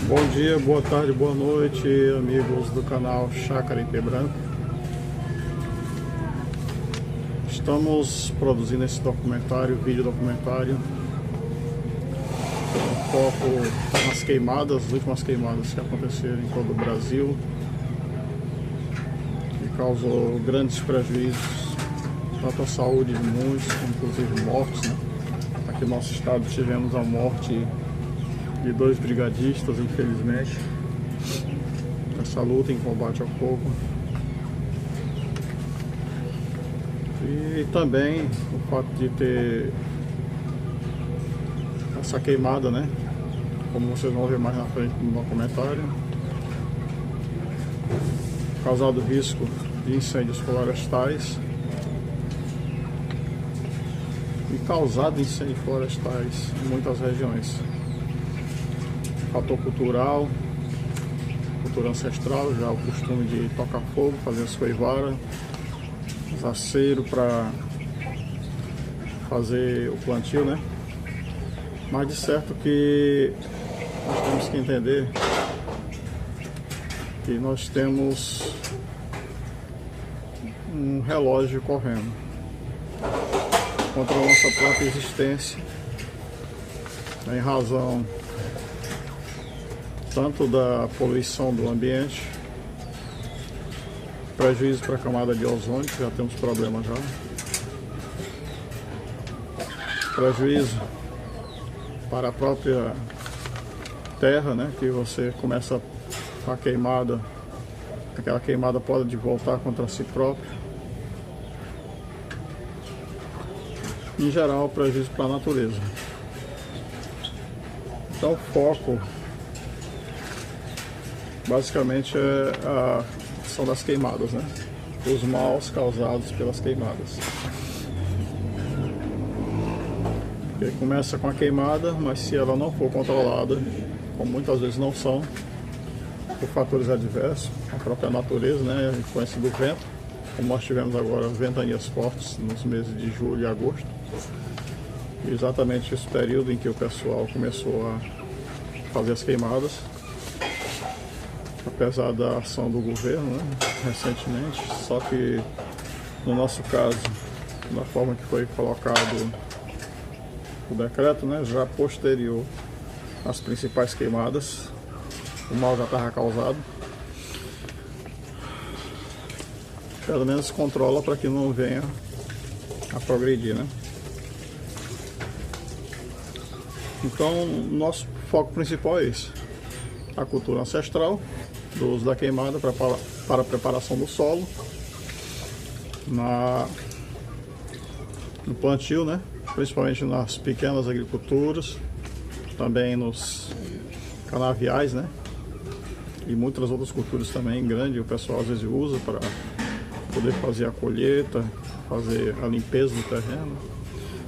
Bom dia, boa tarde, boa noite, amigos do canal Chácara IP Branco. Estamos produzindo esse documentário, vídeo documentário, com foco nas queimadas, as últimas queimadas que aconteceram em todo o Brasil, que causou grandes prejuízos, tanto à saúde de muitos, como inclusive mortes, né? Aqui no nosso estado tivemos a morte de 2 brigadistas, infelizmente, nessa luta em combate ao fogo. E também o fato de ter essa queimada, né? Como vocês vão ver mais na frente no documentário, causado risco de incêndios florestais e causado incêndios florestais em muitas regiões. Fator cultural, cultura ancestral, já o costume de tocar fogo, fazer as coivaras, zaceiro para fazer o plantio, né? Mas de certo que nós temos que entender que nós temos um relógio correndo contra a nossa própria existência, em razão tanto da poluição do ambiente, prejuízo para a camada de ozônio, que já temos problemas já, prejuízo para a própria terra, né, que você começa a queimada, aquela queimada pode voltar contra si própria. Em geral, prejuízo para a natureza. Então o foco basicamente é a questão das queimadas, né? Os maus causados pelas queimadas. Porque começa com a queimada, mas se ela não for controlada, como muitas vezes não são, por fatores adversos, a própria natureza, né? A influência do vento, como nós tivemos agora ventanias fortes nos meses de julho e agosto. Exatamente esse período em que o pessoal começou a fazer as queimadas. Apesar da ação do governo, né, recentemente, só que no nosso caso, da forma que foi colocado o decreto, né, já posterior às principais queimadas, o mal já estava causado. Pelo menos controla para que não venha a progredir, né? Então, nosso foco principal é esse: a cultura ancestral, do uso da queimada para a preparação do solo, no plantio, né? Principalmente nas pequenas agriculturas, também nos canaviais, né? E muitas outras culturas também grandes, o pessoal às vezes usa para poder fazer a colheita, fazer a limpeza do terreno,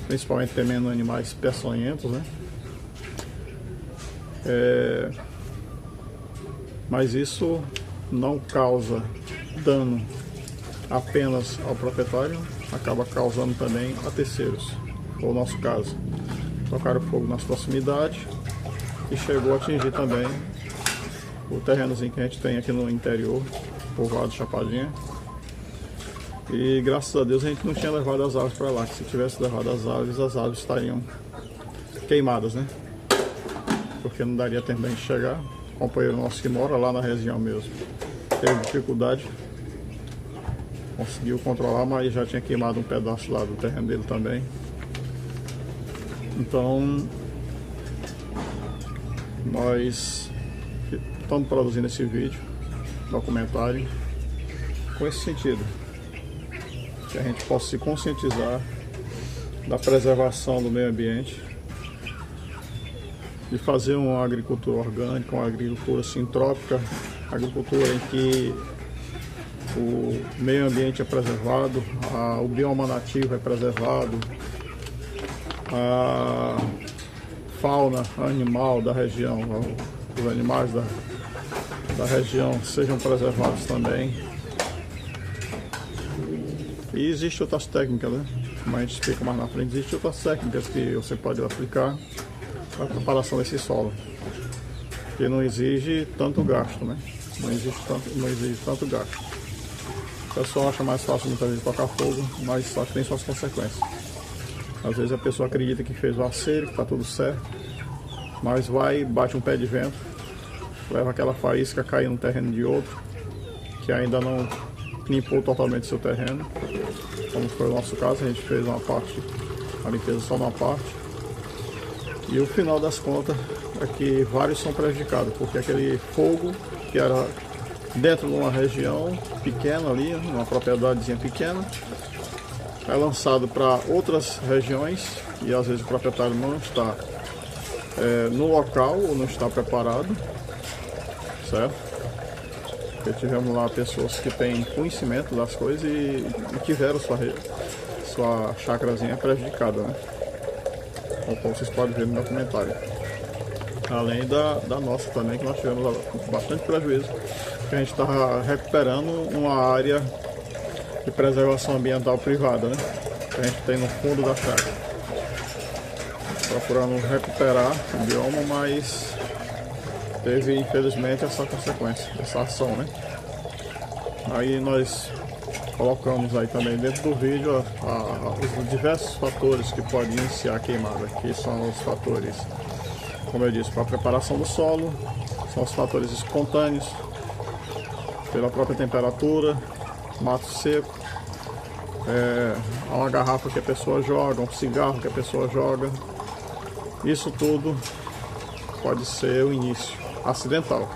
principalmente temendo animais peçonhentos, né? Mas isso não causa dano apenas ao proprietário, acaba causando também a terceiros. Foi o nosso caso. Tocaram fogo nas proximidades e chegou a atingir também o terrenozinho que a gente tem aqui no interior, povoado de Chapadinha. E graças a Deus a gente não tinha levado as árvores para lá, que se tivesse levado as árvores estariam queimadas, né? Porque não daria tempo de chegar. O companheiro nosso que mora lá na região mesmo teve dificuldade, conseguiu controlar, mas já tinha queimado um pedaço lá do terreno dele também. Então nós estamos produzindo esse vídeo documentário com esse sentido, que a gente possa se conscientizar da preservação do meio ambiente, de fazer uma agricultura orgânica, uma agricultura sintrópica, agricultura em que o meio ambiente é preservado, o bioma nativo é preservado, a fauna animal da região, os animais da região sejam preservados também. E existem outras técnicas, né? Como a gente explica mais na frente, existem outras técnicas que você pode aplicar para a preparação desse solo. que não exige tanto gasto, né? Não exige tanto gasto. O pessoal acha mais fácil muitas vezes tocar fogo, mas só que tem suas consequências. Às vezes a pessoa acredita que fez o aceiro, que está tudo certo, mas vai, bate um pé de vento, leva aquela faísca a cair no terreno de outro, que ainda não limpou totalmente seu terreno, como foi o nosso caso. A gente fez uma parte, a limpeza só uma parte, e o final das contas é que vários são prejudicados, porque aquele fogo que era dentro de uma região pequena ali, uma propriedadezinha pequena, é lançado para outras regiões e às vezes o proprietário não está no local ou não está preparado, certo? Porque tivemos lá pessoas que têm conhecimento das coisas e tiveram sua chácarazinha prejudicada, né? Como vocês podem ver no meu comentário. Além da nossa também, que nós tivemos bastante prejuízo, que a gente estava recuperando uma área de preservação ambiental privada, né? Que a gente tem no fundo da chácara. Procurando recuperar o bioma, mas teve infelizmente essa consequência, essa ação, né? Aí nós colocamos aí também dentro do vídeo os diversos fatores que podem iniciar a queimada, que são os fatores, como eu disse, para a preparação do solo, são os fatores espontâneos, pela própria temperatura, mato seco, uma garrafa que a pessoa joga, um cigarro que a pessoa joga. Isso tudo pode ser o início acidental.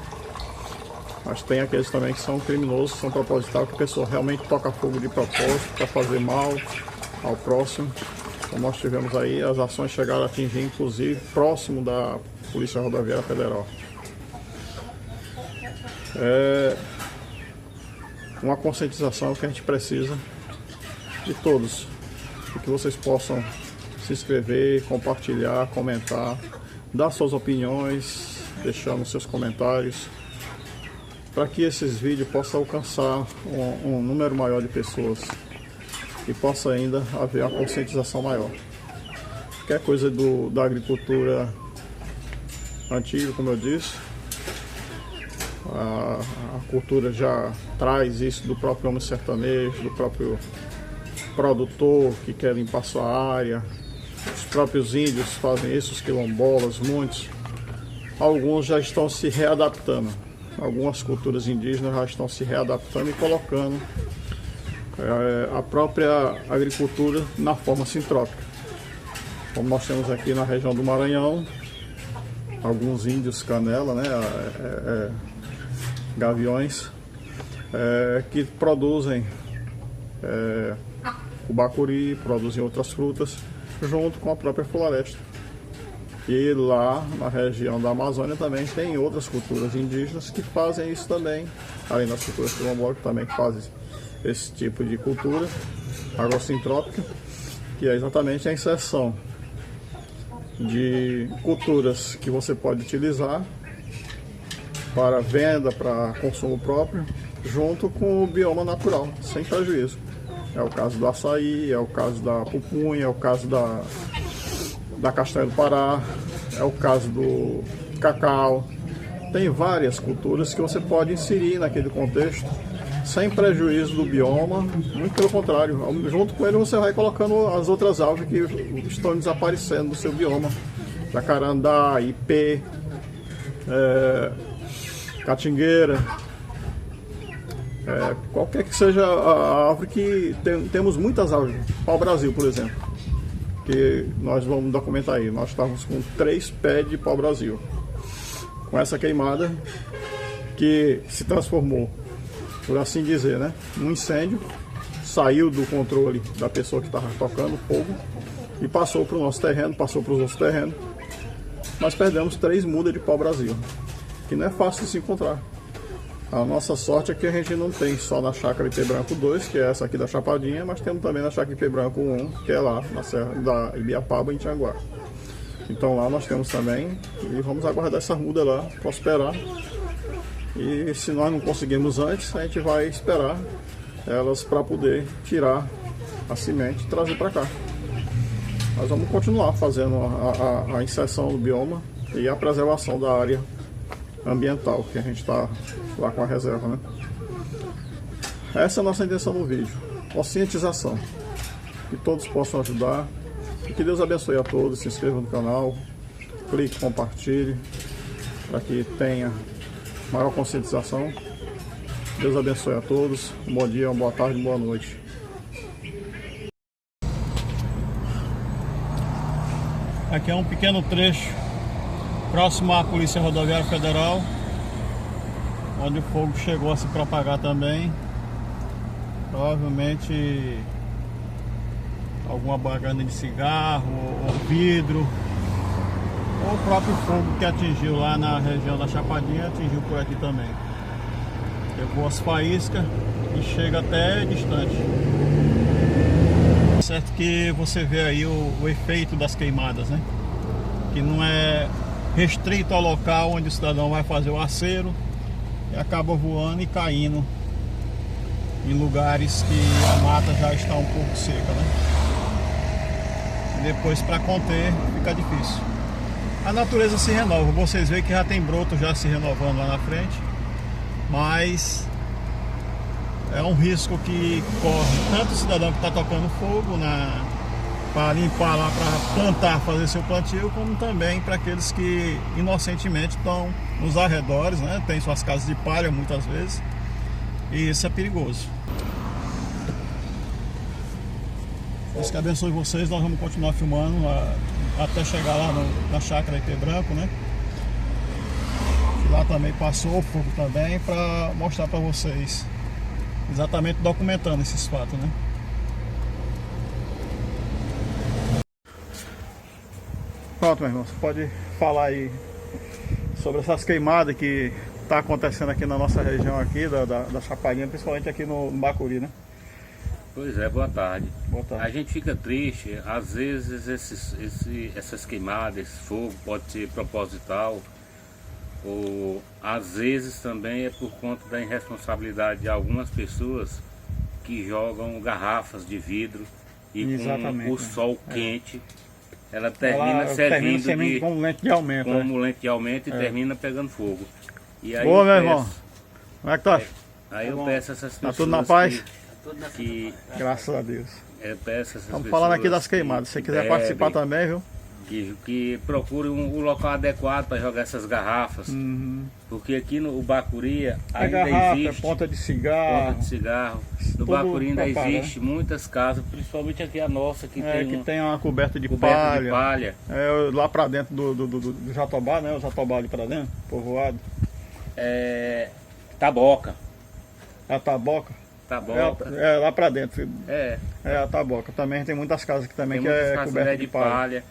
Mas tem aqueles também que são criminosos, são proposital, que a pessoa realmente toca fogo de propósito para fazer mal ao próximo. Como nós tivemos aí, as ações chegaram a atingir, inclusive, próximo da Polícia Rodoviária Federal. Uma conscientização que a gente precisa de todos, e que vocês possam se inscrever, compartilhar, comentar, dar suas opiniões, deixando seus comentários, para que esses vídeos possam alcançar um número maior de pessoas e possa ainda haver uma conscientização maior. Qualquer coisa da agricultura antiga, como eu disse, a cultura já traz isso do próprio homem sertanejo, do próprio produtor que quer limpar sua área. Os próprios índios fazem isso, os quilombolas, muitos. Alguns já estão se readaptando. Algumas culturas indígenas já estão se readaptando e colocando a própria agricultura na forma sintrópica. Como nós temos aqui na região do Maranhão, alguns índios canela, né, gaviões, que produzem o bacuri, produzem outras frutas, junto com a própria floresta. E lá na região da Amazônia também tem outras culturas indígenas que fazem isso também, além das culturas quilombolas que também fazem esse tipo de cultura agrocintrópica, que é exatamente a inserção de culturas que você pode utilizar para venda, para consumo próprio, junto com o bioma natural, sem prejuízo. É o caso do açaí, é o caso da pupunha, é o caso da castanha do Pará, é o caso do cacau. Tem várias culturas que você pode inserir naquele contexto sem prejuízo do bioma, muito pelo contrário, junto com ele você vai colocando as outras aves que estão desaparecendo do seu bioma, jacarandá, ipê, catingueira, qualquer que seja a árvore, que temos muitas árvores. Pau-brasil, por exemplo, que nós vamos documentar aí. Nós estávamos com 3 pés de pau-brasil, com essa queimada que se transformou, por assim dizer, né, num incêndio, saiu do controle da pessoa que estava tocando fogo e passou para o nosso terreno, passou para os outros terrenos. Nós perdemos 3 mudas de pau-brasil, que não é fácil de se encontrar. A nossa sorte é que a gente não tem só na chácara Ipê Branco 2, que é essa aqui da Chapadinha, mas temos também na chácara Ipê Branco 1, que é lá na Serra da Ibiapaba, em Tianguá. Então lá nós temos também, e vamos aguardar essa muda lá, prosperar. E se nós não conseguirmos antes, a gente vai esperar elas para poder tirar a semente e trazer para cá. Nós vamos continuar fazendo a inserção do bioma e a preservação da área ambiental, que a gente está lá com a reserva, né? Essa é a nossa intenção no vídeo, conscientização, que todos possam ajudar, e que Deus abençoe a todos, se inscreva no canal, clique, compartilhe, para que tenha maior conscientização. Deus abençoe a todos, um bom dia, uma boa tarde, uma boa noite. Aqui é um pequeno trecho próximo à Polícia Rodoviária Federal, onde o fogo chegou a se propagar também. Provavelmente alguma bagagem de cigarro ou vidro, ou o próprio fogo que atingiu lá na região da Chapadinha, atingiu por aqui também. Pegou as faíscas e chega até distante. Certo que você vê aí o efeito das queimadas, né? Que não é restrito ao local onde o cidadão vai fazer o acero e acaba voando e caindo em lugares que a mata já está um pouco seca, né? E depois, para conter, fica difícil. A natureza se renova, vocês veem que já tem broto já se renovando lá na frente, mas é um risco que corre tanto o cidadão que está tocando fogo para limpar lá, para plantar, fazer seu plantio, como também para aqueles que inocentemente estão nos arredores, né? Tem suas casas de palha muitas vezes, e isso é perigoso. Deus que abençoe vocês. Nós vamos continuar filmando até chegar lá na chácara IP Branco, né? Lá também passou o fogo também, para mostrar para vocês, exatamente documentando esses fatos, né? Pronto, meu irmão, você pode falar aí sobre essas queimadas que tá acontecendo aqui na nossa região aqui, da Chapadinha, principalmente aqui no Bacuri, né? Pois é, boa tarde. Boa tarde. A gente fica triste, às vezes essas queimadas, esse fogo pode ser proposital, ou às vezes também é por conta da irresponsabilidade de algumas pessoas que jogam garrafas de vidro e exatamente, com o sol quente, ela termina servindo como lente de aumento, como lente de aumento e termina pegando fogo. E aí boa, meu irmão. Como é que tá? Aí eu peço essas pessoas. Tá tudo na paz? Graças a Deus. Eu peço essas Estamos falando aqui das queimadas. Se você quiser participar também, viu? Que procure um local adequado para jogar essas garrafas. Porque aqui no Bacuri ainda garrafa, existe ponta de cigarro. No Bacuri ainda existe muitas casas, principalmente aqui a nossa, que tem uma coberta de palha. Lá pra dentro do Jatobá, né? O Jatobá ali pra dentro, povoado. Taboca. É a Taboca? Taboca. É lá pra dentro. É a Taboca. Também tem muitas casas aqui também tem que é coberta de palha.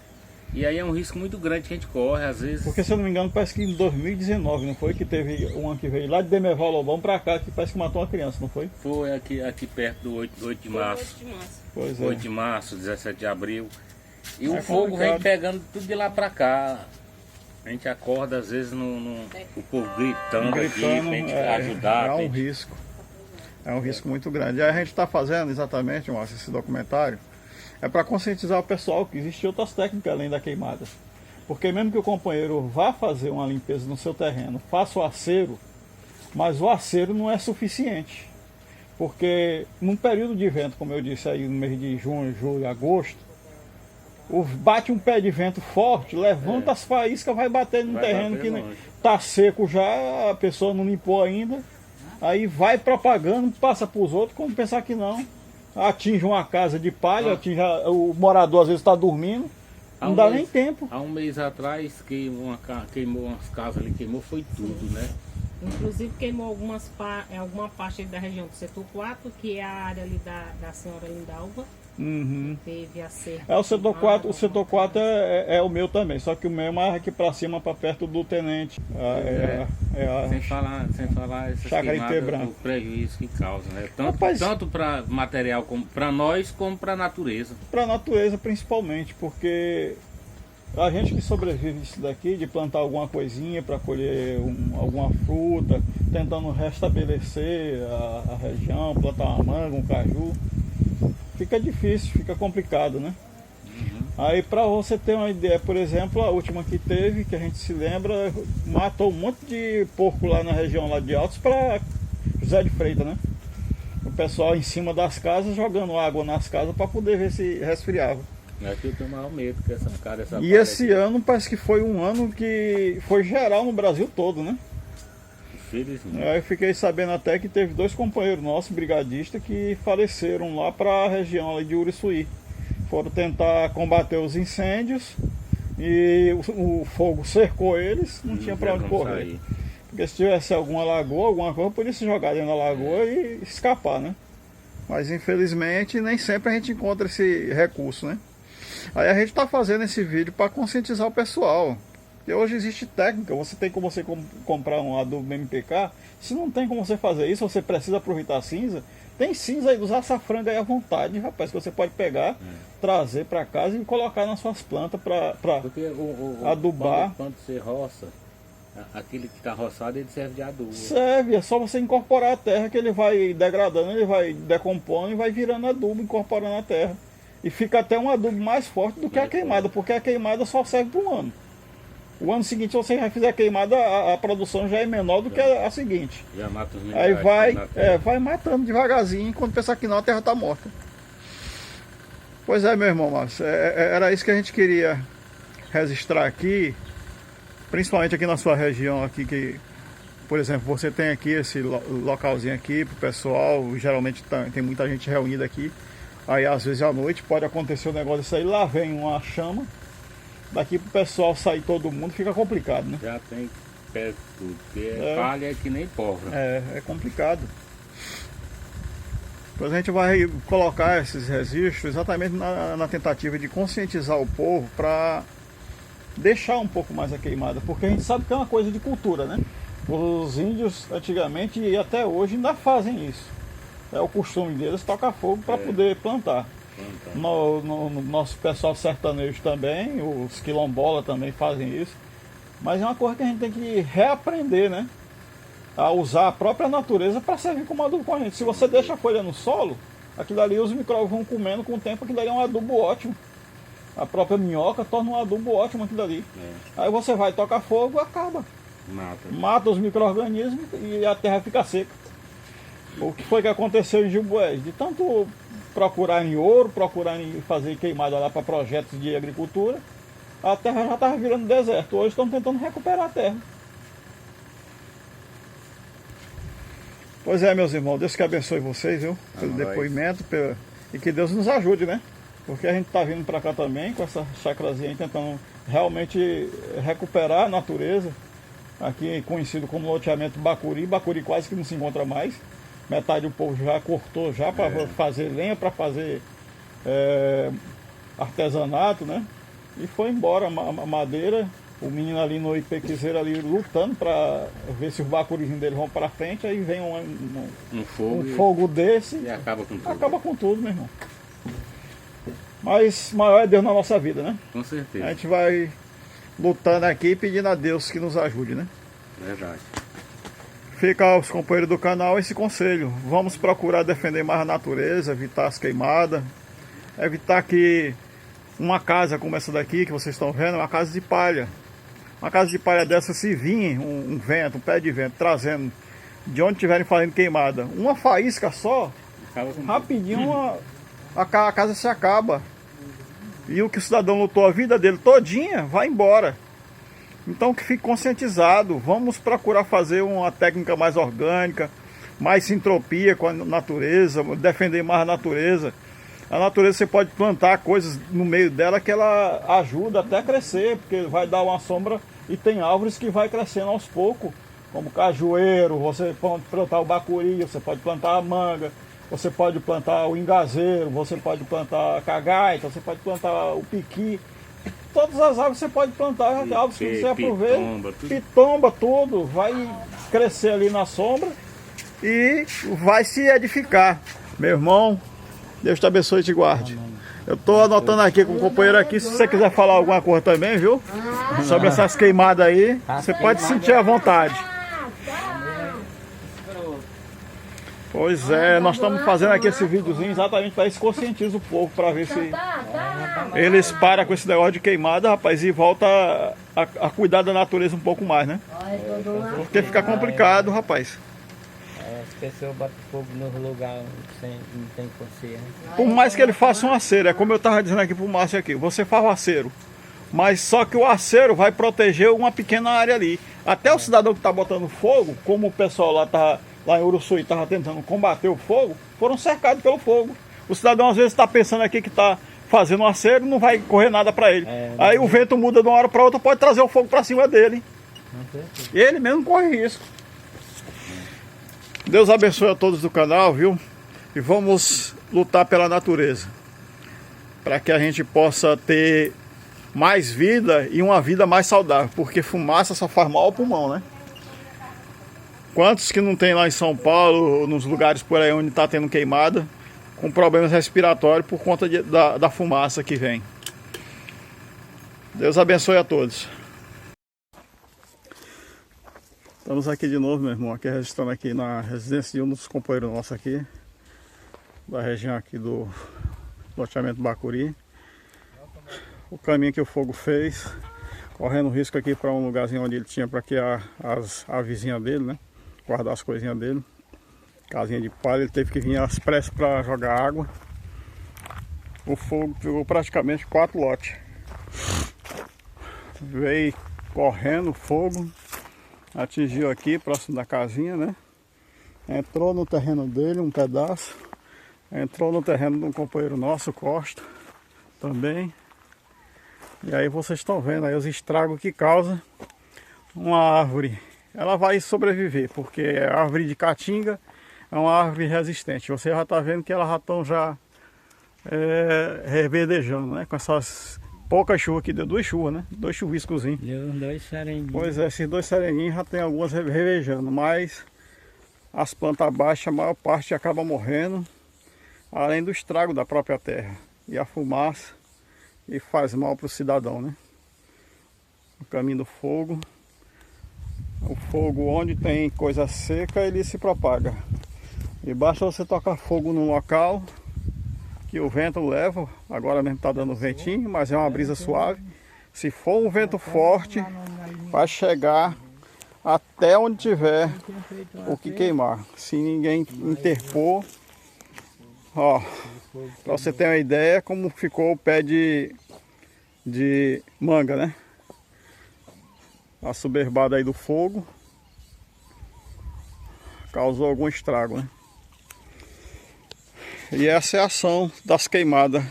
E aí é um risco muito grande que a gente corre, às vezes. Porque, se eu não me engano, parece que em 2019, não foi? Que teve uma que veio lá de Demerval Lobão pra cá, que parece que matou uma criança, não foi? Foi aqui perto do 8 de março. 8 de março. Pois é. 8 de março, 17 de abril. E o fogo vem pegando tudo de lá pra cá. A gente acorda, às vezes, o povo gritando aqui, pra gente ajudar. É um risco. É um risco muito grande. E aí a gente está fazendo exatamente, Márcio, esse documentário. É para conscientizar o pessoal que existem outras técnicas além da queimada. Porque mesmo que o companheiro vá fazer uma limpeza no seu terreno, faça o acero, mas o acero não é suficiente. Porque num período de vento, como eu disse aí, no mês de junho, julho, agosto, bate um pé de vento forte, levanta as faíscas, vai bater num terreno que está seco já, a pessoa não limpou ainda, aí vai propagando, passa para os outros, como pensar que não. Atinge uma casa de palha, o morador às vezes está dormindo, não dá nem tempo. Há um mês atrás queimou umas casas ali, foi tudo, né? Inclusive queimou alguma parte da região do setor 4, que é a área ali da senhora Lindalva. Teve a cerca. O setor 4 é o meu também, só que o meu é mais aqui para cima, para perto do tenente. Sem falar essas queimadas, o prejuízo que causa, né? Tanto para material, como para nós, como para a natureza. Para a natureza principalmente, porque a gente que sobrevive disso daqui, de plantar alguma coisinha para colher alguma fruta, tentando restabelecer a região, plantar uma manga, um caju, fica difícil, fica complicado, né? Aí para você ter uma ideia, por exemplo, a última que teve, que a gente se lembra, matou um monte de porco lá na região lá de Altos para José de Freitas, né? O pessoal em cima das casas jogando água nas casas para poder ver se resfriava. Aqui eu tenho maior medo que essa cara, essa E esse ano parece que foi um ano que foi geral no Brasil todo, né? Infelizmente. Aí eu fiquei sabendo até que teve 2 companheiros nossos, brigadistas, que faleceram lá para a região ali de Uriçuí. Foram tentar combater os incêndios e o fogo cercou eles, não tinha para onde correr. Sair. Porque se tivesse alguma lagoa, alguma coisa, podia se jogar dentro da lagoa e escapar, né? Mas infelizmente nem sempre a gente encontra esse recurso, né? Aí a gente está fazendo esse vídeo para conscientizar o pessoal. Porque hoje existe técnica, você tem como você comprar um adubo MPK. Se não tem como você fazer isso, você precisa aproveitar a cinza. Tem cinza aí dos açafranga aí à vontade, rapaz, que você pode pegar, trazer para casa e colocar nas suas plantas para adubar. Quando você roça, aquele que está roçado, ele serve de adubo. Serve, é só você incorporar a terra que ele vai degradando, ele vai decompondo e vai virando adubo, incorporando a terra. E fica até um adubo mais forte do que a queimada, porque a queimada só serve para um ano. O ano seguinte, se você já fizer a queimada, a produção já é menor do que a seguinte. Já mata os Aí minerais. vai matando devagarzinho, quando pensar que não, a terra está morta. Pois é, meu irmão Márcio, era isso que a gente queria registrar aqui, principalmente aqui na sua região, aqui que, por exemplo, você tem aqui esse localzinho aqui pro pessoal, geralmente tem muita gente reunida aqui. Aí às vezes à noite pode acontecer um negócio desse aí, lá vem uma chama, daqui pro pessoal sair todo mundo fica complicado, né? Já tem pé tudo, porque palha é que nem pólvora. É complicado. Depois a gente vai colocar esses registros exatamente na tentativa de conscientizar o povo para deixar um pouco mais a queimada, porque a gente sabe que é uma coisa de cultura, né? Os índios antigamente e até hoje ainda fazem isso. É o costume deles tocar fogo para poder plantar. No nosso pessoal sertanejo também, os quilombolas também fazem isso. Mas é uma coisa que a gente tem que reaprender, né? A usar a própria natureza para servir como adubo corrente. Se você deixa a folha no solo, aquilo ali os micróbios vão comendo com o tempo, aquilo ali é um adubo ótimo. A própria minhoca torna um adubo ótimo aquilo ali. Aí você vai tocar fogo, acaba. Mata os micro-organismos e a terra fica seca. O que foi que aconteceu em Gilboés? De tanto procurarem ouro, procurarem fazer queimada lá para projetos de agricultura, a terra já estava virando deserto. Hoje estão tentando recuperar a terra. Pois é, meus irmãos, Deus que abençoe vocês, viu? Pelo depoimento, e que Deus nos ajude, né? Porque a gente está vindo para cá também com essa chacrazinha aí, tentando realmente recuperar a natureza. Aqui conhecido como loteamento Bacuri. Bacuri quase que não se encontra mais. Metade do povo já cortou já para fazer lenha, para fazer artesanato, né? E foi embora a madeira. O menino ali no Ipequizeiro ali lutando para ver se os bacurizinhos dele vão para frente. Aí vem um fogo desse e acaba com tudo. Acaba com tudo, meu irmão. Mas maior é Deus na nossa vida, né? Com certeza. A gente vai lutando aqui pedindo a Deus que nos ajude, né? Verdade. Fica aos companheiros do canal esse conselho. Vamos procurar defender mais a natureza, evitar as queimadas, evitar que uma casa como essa daqui que vocês estão vendo, uma casa de palha. Uma casa de palha dessa, se vir um vento, um pé de vento, trazendo de onde estiverem fazendo queimada, uma faísca só, rapidinho a casa se acaba. E o que o cidadão lutou a vida dele todinha, vai embora. Então que fique conscientizado, vamos procurar fazer uma técnica mais orgânica, mais sintropia com a natureza, defender mais a natureza. A natureza você pode plantar coisas no meio dela que ela ajuda até a crescer, porque vai dar uma sombra e tem árvores que vai crescendo aos poucos, como cajueiro, você pode plantar o bacuri, você pode plantar a manga, você pode plantar o ingazeiro, você pode plantar a cagaita, você pode plantar o piqui. Todas as árvores você pode plantar, árvores que você aproveita, pitomba, tudo, vai crescer ali na sombra e vai se edificar. Meu irmão, Deus te abençoe e te guarde. Eu estou anotando aqui com o companheiro aqui, se você quiser falar alguma coisa também, viu? Sobre essas queimadas aí, você pode sentir à vontade. Pois é, nós estamos fazendo aqui esse videozinho exatamente para isso, conscientiza o povo, para ver se eles param com esse negócio de queimada, rapaz, e volta a cuidar da natureza um pouco mais, né? Porque fica complicado, rapaz. As pessoas botam fogo nos lugares sem não tem consciência. Por mais que ele faça um acero, é como eu estava dizendo aqui pro Márcio aqui, você faz o acero, mas só que o acero vai proteger uma pequena área ali. Até o cidadão que está botando fogo, como o pessoal lá em Uruçuí estava tentando combater o fogo, foram cercados pelo fogo. O cidadão às vezes está pensando aqui que está fazendo um acero, não vai correr nada para ele. Aí o vento muda de uma hora para outra, pode trazer o fogo para cima dele. Ele mesmo corre risco. Deus abençoe a todos do canal, viu? E vamos lutar pela natureza, para que a gente possa ter mais vida e uma vida mais saudável, porque fumaça só faz mal ao pulmão, né? Quantos que não tem lá em São Paulo, nos lugares por aí onde está tendo queimada, com problemas respiratórios por conta da fumaça que vem. Deus abençoe a todos. Estamos aqui de novo, meu irmão, aqui registrando aqui na residência de um dos companheiros nossos aqui, da região aqui do loteamento Bacuri. O caminho que o fogo fez, correndo risco aqui para um lugarzinho onde ele tinha para que a vizinha dele, né, guardar as coisinhas dele. Casinha de palha, ele teve que vir às pressas para jogar água. O fogo pegou praticamente 4 lotes. Veio correndo o fogo, atingiu aqui próximo da casinha, né? Entrou no terreno dele um pedaço, entrou no terreno de um companheiro nosso, Costa, também. E aí vocês estão vendo aí os estragos que causa uma árvore. Ela vai sobreviver, porque a árvore de caatinga é uma árvore resistente. Você já está vendo que elas já estão reverdejando, né? Com essas poucas chuvas que deu, 2 chuvas, né? 2 chuviscozinhos. Deu 2 serenguinhos. Pois é, esses 2 serenguinhos já tem algumas revejando, mas as plantas baixas, a maior parte acaba morrendo, além do estrago da própria terra e a fumaça, e faz mal para o cidadão, né? O caminho do fogo. O fogo, onde tem coisa seca, ele se propaga. E basta você tocar fogo num local que o vento leva. Agora mesmo está dando ventinho, mas é uma brisa suave. Se for um vento forte, vai chegar até onde tiver o que queimar. Se ninguém interpor, ó, para você ter uma ideia como ficou o pé de manga, né? Assoberbado aí do fogo, causou algum estrago, né? E essa é a ação das queimadas.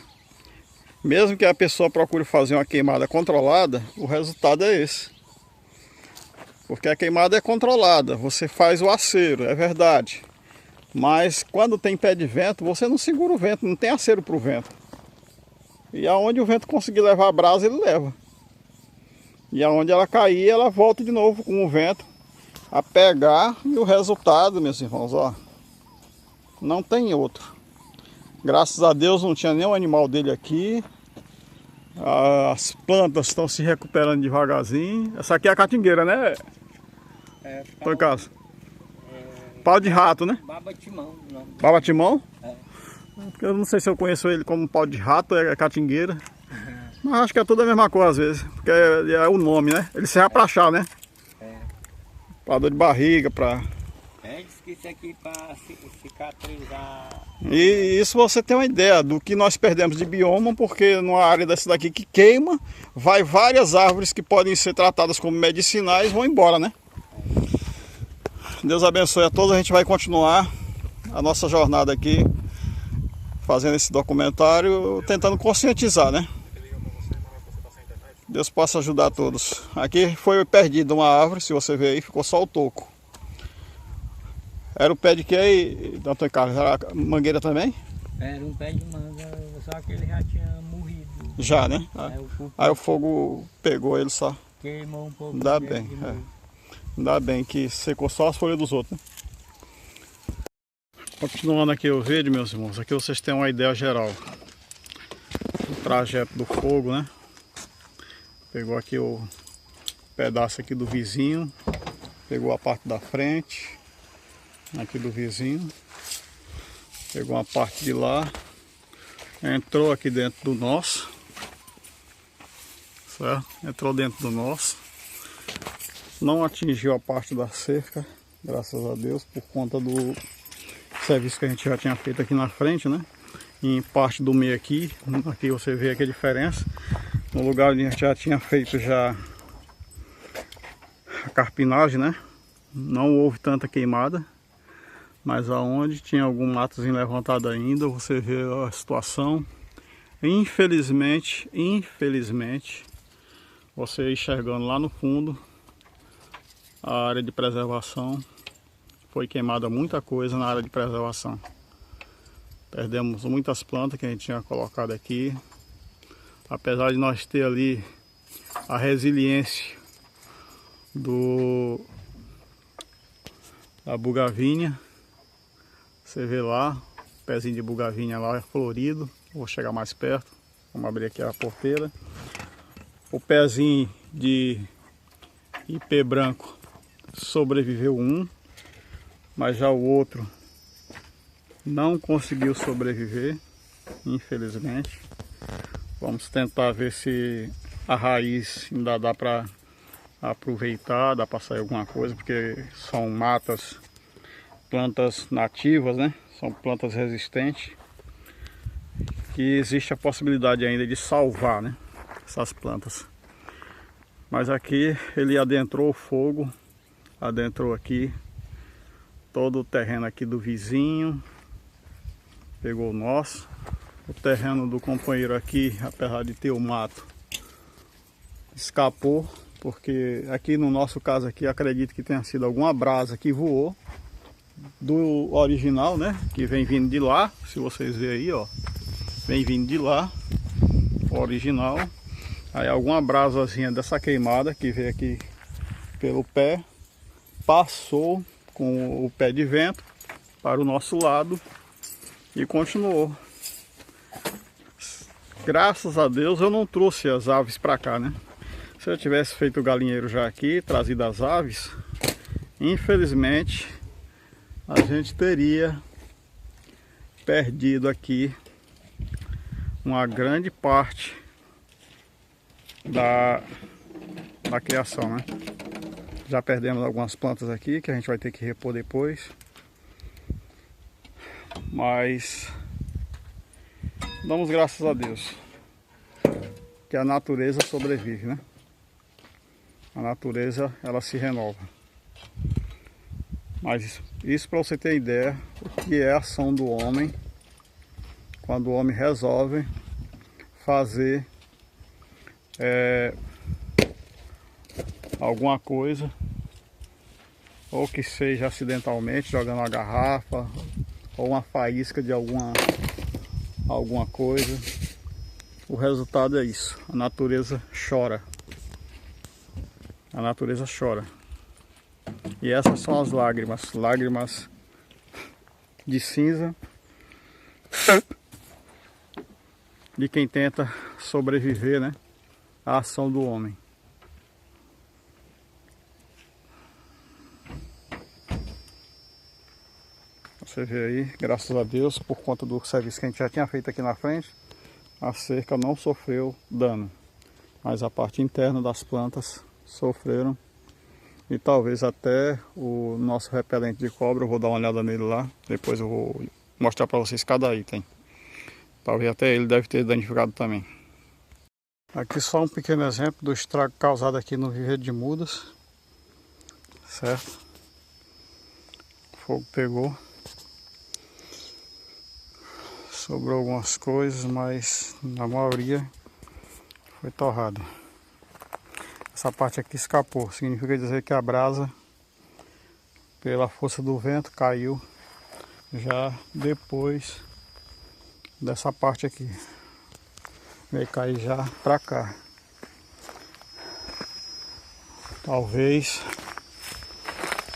Mesmo que a pessoa procure fazer uma queimada controlada, o resultado é esse. Porque a queimada é controlada, você faz o acero, é verdade. Mas quando tem pé de vento, você não segura o vento, não tem acero para o vento. E aonde o vento conseguir levar a brasa, ele leva. E aonde ela cair, ela volta de novo com o vento a pegar. E o resultado, meus irmãos, ó, não tem outro. Graças a Deus não tinha nenhum animal dele aqui. As plantas estão se recuperando devagarzinho. Essa aqui é a catingueira, né? Tô em casa. Pau de rato, né? Baba-timão. Baba-timão? É. Porque eu não sei se eu conheço ele como pau de rato, é catingueira. Mas acho que é tudo a mesma coisa às vezes. Porque é o nome, né? Ele serve pra chá, né? Pra dor de barriga, pra... Diz que isso aqui para cicatrizar. E isso você tem uma ideia do que nós perdemos de bioma, porque numa área dessa daqui que queima, vai várias árvores que podem ser tratadas como medicinais vão embora, né? Deus abençoe a todos, a gente vai continuar a nossa jornada aqui, fazendo esse documentário, tentando conscientizar, né? Deus possa ajudar a todos. Aqui foi perdida uma árvore, se você ver aí, ficou só o toco. Era o pé de que aí, Antônio Carlos? Era a mangueira também? Era um pé de manga, só que ele já tinha morrido. Já, né? Aí o fogo pegou ele só. Queimou um pouco. Ainda bem, Ainda bem que secou só as folhas dos outros, né? Continuando aqui o vídeo, meus irmãos, aqui vocês têm uma ideia geral do trajeto do fogo, né? Pegou aqui o pedaço aqui do vizinho, pegou a parte da frente aqui do vizinho, Pegou uma parte de lá, entrou aqui dentro do nosso, certo? Entrou dentro do nosso, não atingiu a parte da cerca, graças a Deus, por conta do serviço que a gente já tinha feito aqui na frente, né? E em parte do meio aqui você vê aqui a diferença. No lugar onde a gente já tinha feito já a carpinagem, né? Não houve tanta queimada, mas aonde tinha algum matozinho levantado ainda, você vê a situação. Infelizmente, você enxergando lá no fundo, a área de preservação, foi queimada muita coisa na área de preservação. Perdemos muitas plantas que a gente tinha colocado aqui. Apesar de nós ter ali a resiliência da bugavínia, você vê lá, o pezinho de bugavínia lá é florido. Vou chegar mais perto, vamos abrir aqui a porteira. O pezinho de ipê branco sobreviveu um, mas já o outro não conseguiu sobreviver, infelizmente. Vamos tentar ver se a raiz ainda dá para aproveitar, dá para sair alguma coisa, porque são matas, plantas nativas, né? São plantas resistentes, que existe a possibilidade ainda de salvar, né, essas plantas. Mas aqui ele adentrou o fogo, adentrou aqui todo o terreno aqui do vizinho, pegou o nosso. O terreno do companheiro aqui, apesar de ter o mato, escapou, porque aqui no nosso caso aqui, acredito que tenha sido alguma brasa que voou do original, né, que vem vindo de lá. Se vocês verem aí, ó, vem vindo de lá, o original. Aí alguma brasazinha dessa queimada que veio aqui pelo pé, passou com o pé de vento para o nosso lado e continuou. Graças a Deus eu não trouxe as aves para cá, né? Se eu tivesse feito o galinheiro já aqui, trazido as aves, infelizmente a gente teria perdido aqui uma grande parte da criação, né? Já perdemos algumas plantas aqui que a gente vai ter que repor depois, mas damos graças a Deus que a natureza sobrevive, né? A natureza, ela se renova. Mas isso para você ter ideia o que é a ação do homem quando o homem resolve fazer alguma coisa, ou que seja acidentalmente, jogando uma garrafa ou uma faísca de alguma coisa. O resultado é isso, a natureza chora. A natureza chora. E essas são as lágrimas, lágrimas de cinza de quem tenta sobreviver, né, à ação do homem. Você vê aí, graças a Deus, por conta do serviço que a gente já tinha feito aqui na frente, a cerca não sofreu dano, mas a parte interna das plantas sofreram. E talvez até o nosso repelente de cobra, eu vou dar uma olhada nele lá, depois eu vou mostrar para vocês cada item. Talvez até ele deve ter danificado também. Aqui só um pequeno exemplo do estrago causado aqui no viveiro de mudas, certo? O fogo pegou, sobrou algumas coisas, mas na maioria foi torrado. Essa parte aqui escapou, significa dizer que a brasa, pela força do vento, caiu já depois dessa parte aqui. Vai cair já pra cá. Talvez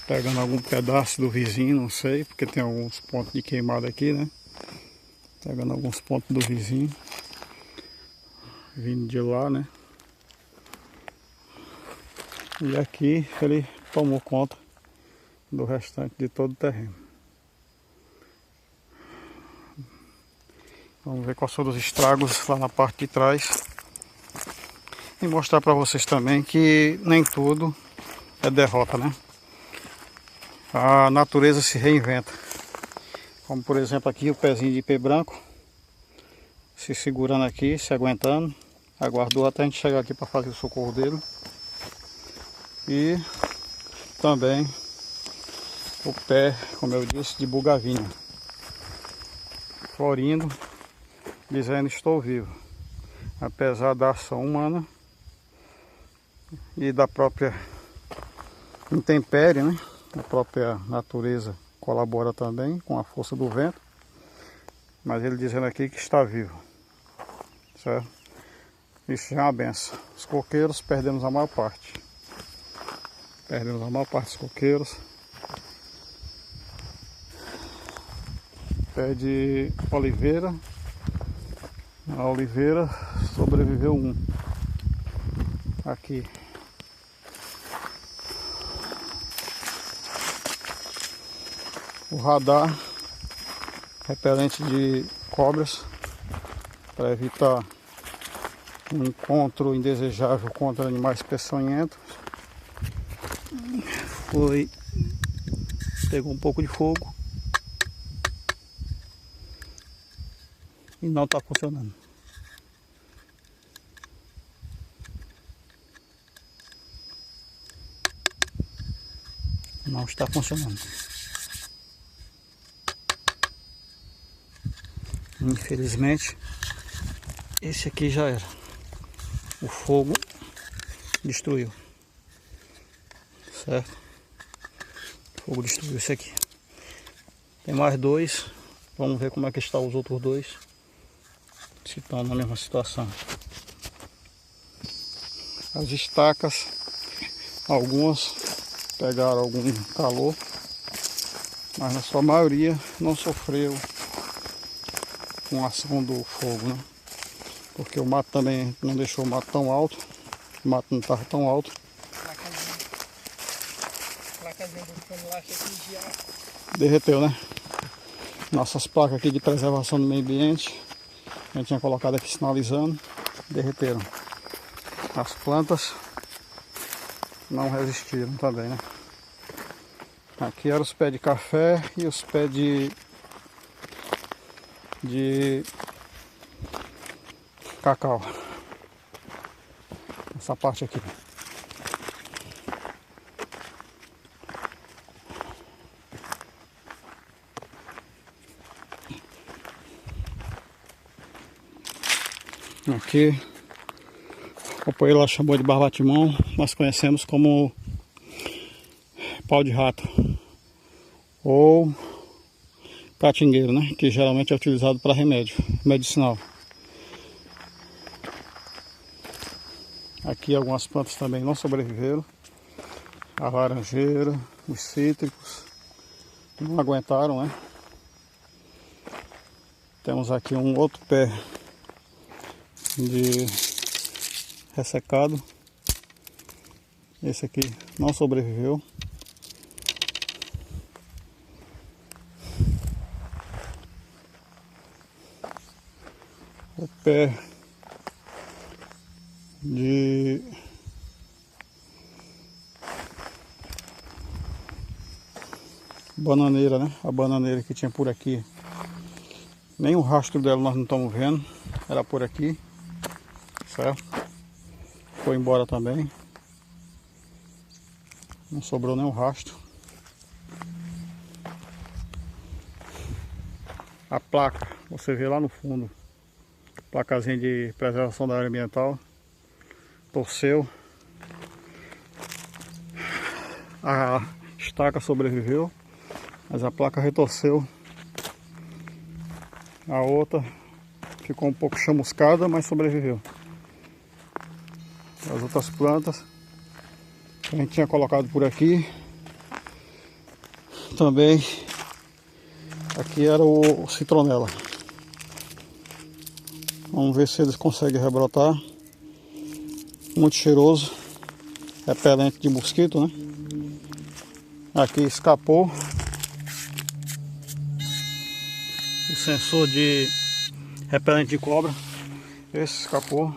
pegando algum pedaço do vizinho, não sei, porque tem alguns pontos de queimada aqui, né? Pegando alguns pontos do vizinho, vindo de lá, né? E aqui ele tomou conta do restante de todo o terreno. Vamos ver quais foram os estragos lá na parte de trás. E mostrar para vocês também que nem tudo é derrota, né? A natureza se reinventa. Como por exemplo aqui o pezinho de ipê branco. Se segurando aqui, se aguentando. Aguardou até a gente chegar aqui para fazer o socorro dele. E também o pé, como eu disse, de bugavinha. Florindo, dizendo estou vivo. Apesar da ação humana e da própria intempérie, né? A própria natureza colabora também com a força do vento. Mas ele dizendo aqui que está vivo. Certo? Isso já é uma benção. Os coqueiros perdemos a maior parte. Perdemos a maior parte dos coqueiros. Pé de oliveira. A oliveira sobreviveu um. Aqui. O radar repelente de cobras para evitar um encontro indesejável contra animais peçonhentos. Pegou um pouco de fogo e não está funcionando. Não está funcionando. Infelizmente, esse aqui já era. O fogo destruiu. Certo? O fogo destruiu esse aqui. Tem mais dois. Vamos ver como é que estão os outros dois. Se estão na mesma situação. As estacas, algumas pegaram algum calor, mas na sua maioria não sofreu com a ação do fogo, né? Porque o mato também não deixou o mato tão alto. O mato não estava tão alto. Placazinha do celular aqui já Derreteu, né? Nossas placas aqui de preservação do meio ambiente, a gente tinha colocado aqui sinalizando, derreteram. As plantas não resistiram também, né? Aqui eram os pés de café e os pés de cacau. Essa parte aqui. Aqui o companheiro lá chamou de barbatimão, nós conhecemos como pau de rato ou catingueiro, né? Que geralmente é utilizado para remédio medicinal. Aqui algumas plantas também não sobreviveram. A laranjeira, os cítricos não aguentaram, né? Temos aqui um outro pé de ressecado. Esse aqui não sobreviveu. O pé de bananeira, né? A bananeira que tinha por aqui. Nem o rastro dela nós não estamos vendo. Era por aqui. Certo? Foi embora também. Não sobrou nenhum rastro. A placa, você vê lá no fundo. Placazinha de preservação da área ambiental. Torceu. A estaca sobreviveu, mas a placa retorceu. A outra ficou um pouco chamuscada, mas sobreviveu. As outras plantas que a gente tinha colocado por aqui também. Aqui era o citronela. Vamos ver se eles conseguem rebrotar. Muito cheiroso, repelente de mosquito, né? Aqui escapou o sensor de repelente de cobra. Esse escapou.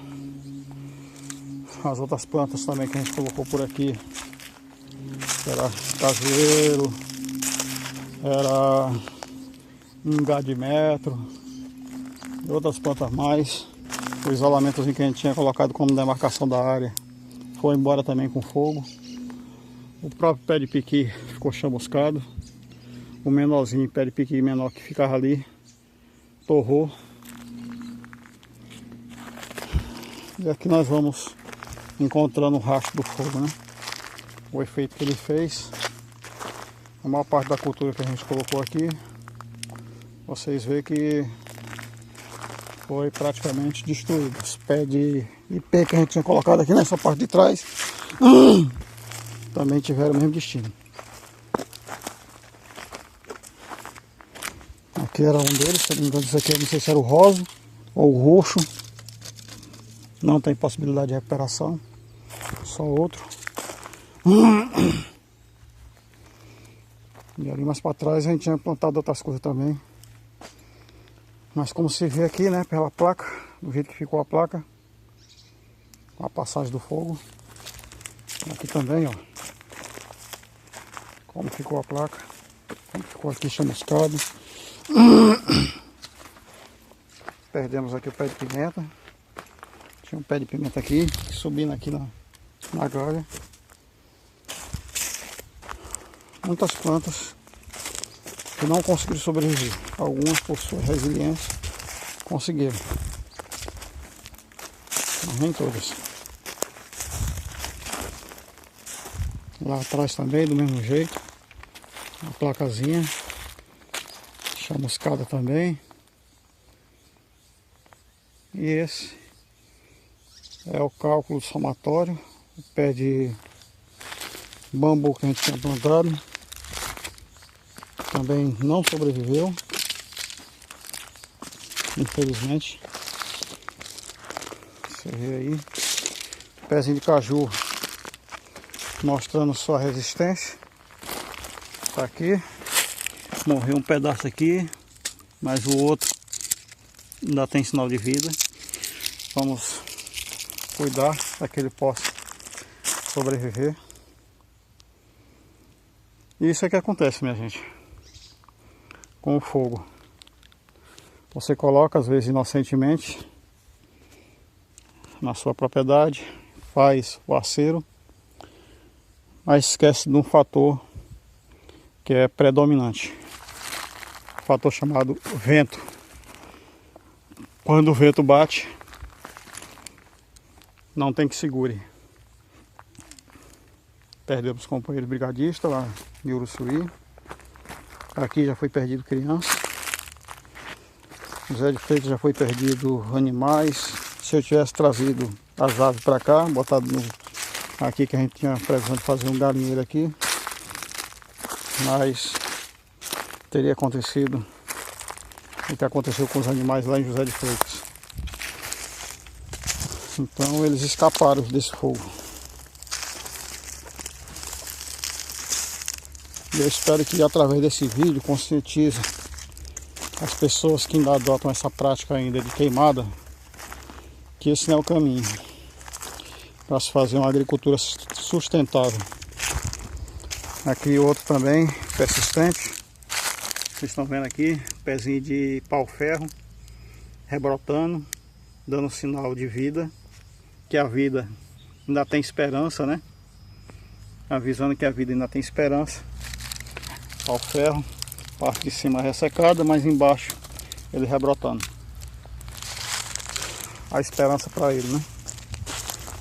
As outras plantas também que a gente colocou por aqui. Era cajueiro, era ingá de metro e outras plantas mais. O isolamentozinho que a gente tinha colocado como demarcação da área foi embora também com fogo. O próprio pé de piqui ficou chamuscado. O menorzinho, pé de piqui menor que ficava ali, torrou. E aqui nós vamos encontrando o rastro do fogo, né? O efeito que ele fez. A maior parte da cultura que a gente colocou aqui, vocês veem que foi praticamente destruído. Os pés de ipê que a gente tinha colocado aqui nessa parte de trás também tiveram o mesmo destino. Aqui era um deles, se não me engano, isso aqui eu não sei se era o rosa ou o roxo. Não tem possibilidade de recuperação, só outro. E ali mais para trás a gente tinha plantado outras coisas também. Mas como se vê aqui, né, pela placa, do jeito que ficou a placa, a passagem do fogo. Aqui também, ó. Como ficou a placa, como ficou aqui chamuscado. Perdemos aqui o pé de pimenta. Tinha um pé de pimenta aqui, subindo aqui na galha. Muitas plantas que não conseguiram sobreviver. Algumas, por sua resiliência, conseguiram. Mas nem todas. Lá atrás também, do mesmo jeito. A placazinha. Chamuscada também. E esse é o cálculo somatório. O pé de bambu que a gente tinha plantado também não sobreviveu, infelizmente. Você vê aí, pezinho de caju mostrando sua resistência. Tá aqui, morreu um pedaço aqui, mas o outro ainda tem sinal de vida. Vamos cuidar para que ele possa sobreviver. Isso é que acontece, minha gente, com o fogo. Você coloca, às vezes inocentemente, na sua propriedade, faz o acero, mas esquece de um fator que é predominante. Um fator chamado vento. Quando o vento bate, não tem que segure. Perdemos o companheiro brigadista lá em Uruçuí. Aqui já foi perdido criança. José de Freitas já foi perdido animais. Se eu tivesse trazido as aves para cá, botado aqui que a gente tinha previsão de fazer um galinheiro aqui, mas teria acontecido o que aconteceu com os animais lá em José de Freitas. Então eles escaparam desse fogo. E eu espero que através desse vídeo conscientize as pessoas que ainda adotam essa prática ainda de queimada, que esse não é o caminho para se fazer uma agricultura sustentável. Aqui outro também, persistente. Vocês estão vendo aqui, pezinho de pau-ferro, rebrotando, dando sinal de vida, que a vida ainda tem esperança, né? Avisando que a vida ainda tem esperança. Pau-ferro, parte de cima ressecada, mas embaixo ele rebrotando. A esperança para ele, né?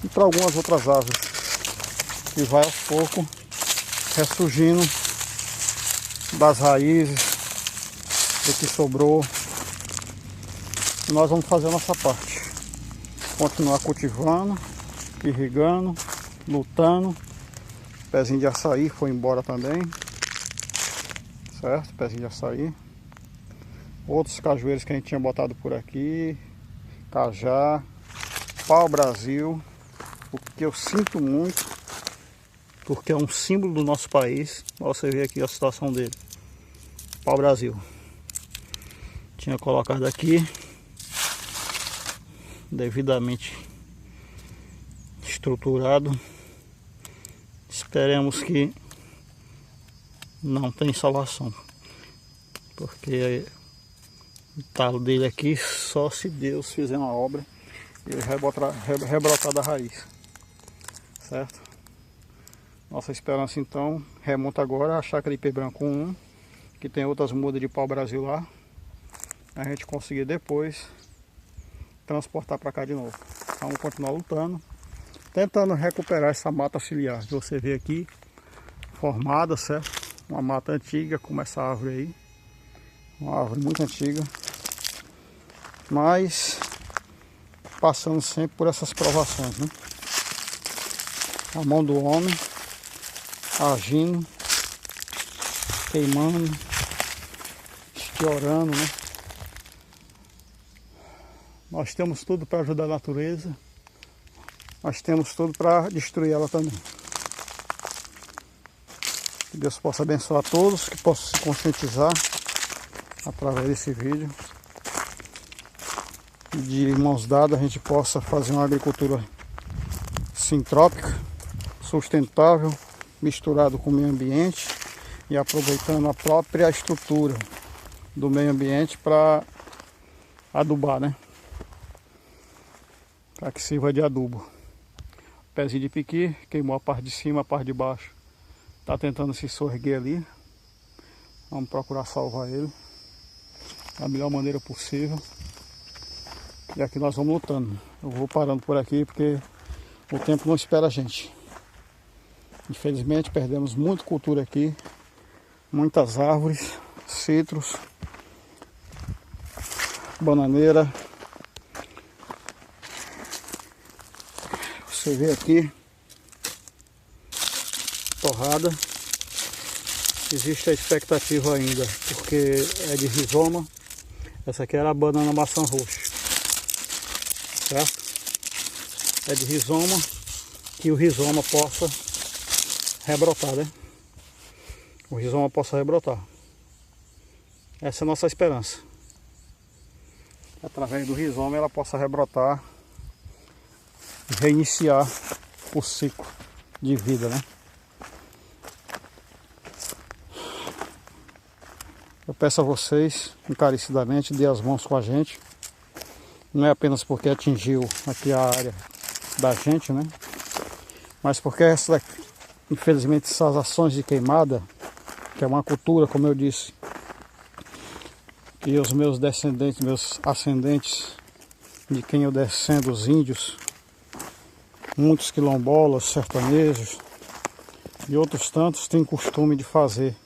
E para algumas outras árvores que vai aos poucos ressurgindo das raízes do que sobrou. E nós vamos fazer a nossa parte, continuar cultivando, irrigando, lutando. O pezinho de açaí foi embora também, certo? Pezinho de açaí. Outros cajueiros que a gente tinha botado por aqui, cajá, pau-brasil, o que eu sinto muito, porque é um símbolo do nosso país. Você vê aqui a situação dele. Pau-brasil. Tinha colocado aqui, devidamente estruturado. Esperemos que não tenha insolação, porque o talo dele aqui só se Deus fizer uma obra e ele rebrotar da raiz, certo? Nossa esperança então remonta agora à chácara IP Branco 1, que tem outras mudas de pau Brasil lá, a gente conseguir depois transportar para cá de novo. Vamos continuar lutando, tentando recuperar essa mata ciliar que você vê aqui formada, certo? Uma mata antiga como essa árvore aí, uma árvore muito antiga, mas passando sempre por essas provações, né? A mão do homem agindo, queimando, estiorando, né? Nós temos tudo para ajudar a natureza, nós temos tudo para destruir ela também. Que Deus possa abençoar a todos, que possam se conscientizar através desse vídeo. E de mãos dadas a gente possa fazer uma agricultura sintrópica, sustentável, misturado com o meio ambiente e aproveitando a própria estrutura do meio ambiente para adubar, né? Para que sirva de adubo. Pezinho de piqui, queimou a parte de cima, a parte de baixo. Está tentando se sorguer ali. Vamos procurar salvar ele da melhor maneira possível. E aqui nós vamos lutando. Eu vou parando por aqui porque o tempo não espera a gente. Infelizmente perdemos muita cultura aqui. Muitas árvores, citros, bananeira. Você vê aqui, torrada. Existe a expectativa ainda, porque é de rizoma. Essa aqui era a banana maçã roxa, certo? É de rizoma, que o rizoma possa rebrotar, né? O rizoma possa rebrotar. Essa é a nossa esperança. Através do rizoma ela possa rebrotar e reiniciar o ciclo de vida, né? Eu peço a vocês, encarecidamente, dê as mãos com a gente. Não é apenas porque atingiu aqui a área da gente, né? Mas porque infelizmente essas ações de queimada, que é uma cultura, como eu disse, que os meus descendentes, meus ascendentes, de quem eu descendo, os índios, muitos quilombolas, sertanejos e outros tantos têm costume de fazer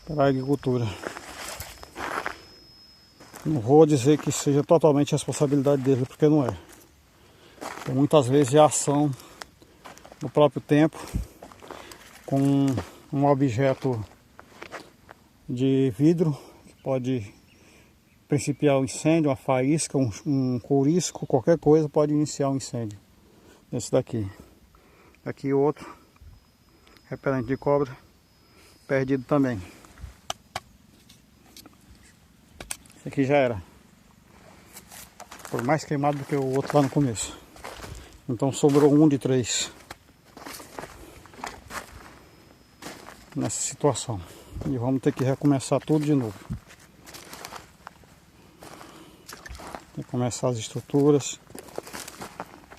para a agricultura. Não vou dizer que seja totalmente responsabilidade dele, porque não é. Então, muitas vezes é ação no próprio tempo, com um objeto de vidro, que pode principiar um incêndio, uma faísca, um courisco, qualquer coisa pode iniciar um incêndio. Esse daqui. Aqui outro, repelente de cobra, perdido também. Esse aqui já era. Foi mais queimado do que o outro lá no começo. Então sobrou um de 3. Nessa situação. E vamos ter que recomeçar tudo de novo. Recomeçar as estruturas.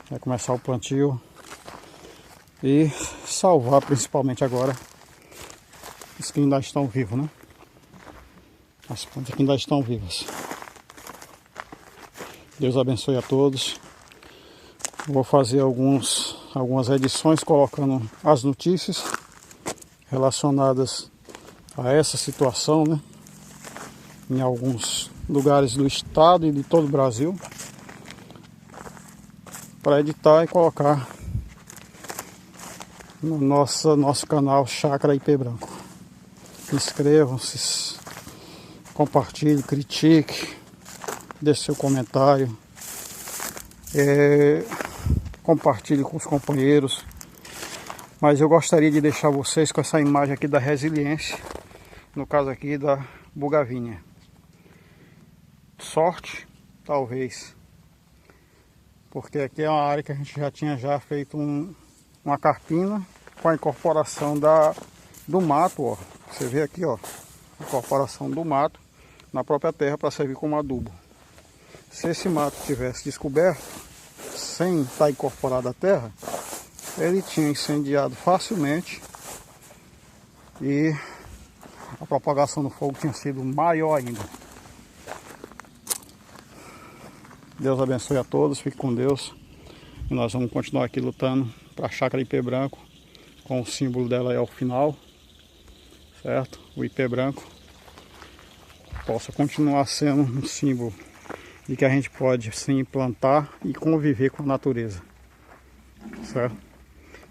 Recomeçar o plantio. E salvar principalmente agora os que ainda estão vivos, né? As plantas que ainda estão vivas. Deus abençoe a todos. Vou fazer algumas edições colocando as notícias relacionadas a essa situação, né? Em alguns lugares do estado e de todo o Brasil, para editar e colocar no nosso canal Chácara IP Branco. Inscrevam-se, compartilhe, critique, deixe seu comentário, compartilhe com os companheiros. Mas eu gostaria de deixar vocês com essa imagem aqui da resiliência, no caso aqui da bugavínia. Sorte, talvez, porque aqui é uma área que a gente já tinha feito uma carpina com a incorporação do mato, ó. Você vê aqui, ó, a incorporação do mato na própria terra para servir como adubo. Se esse mato tivesse descoberto, sem estar incorporado à terra, ele tinha incendiado facilmente e a propagação do fogo tinha sido maior ainda. Deus abençoe a todos, fique com Deus. E nós vamos continuar aqui lutando para a chácara IP branco, com o símbolo dela é o final, certo? O IP branco possa continuar sendo um símbolo de que a gente pode sim plantar e conviver com a natureza, certo?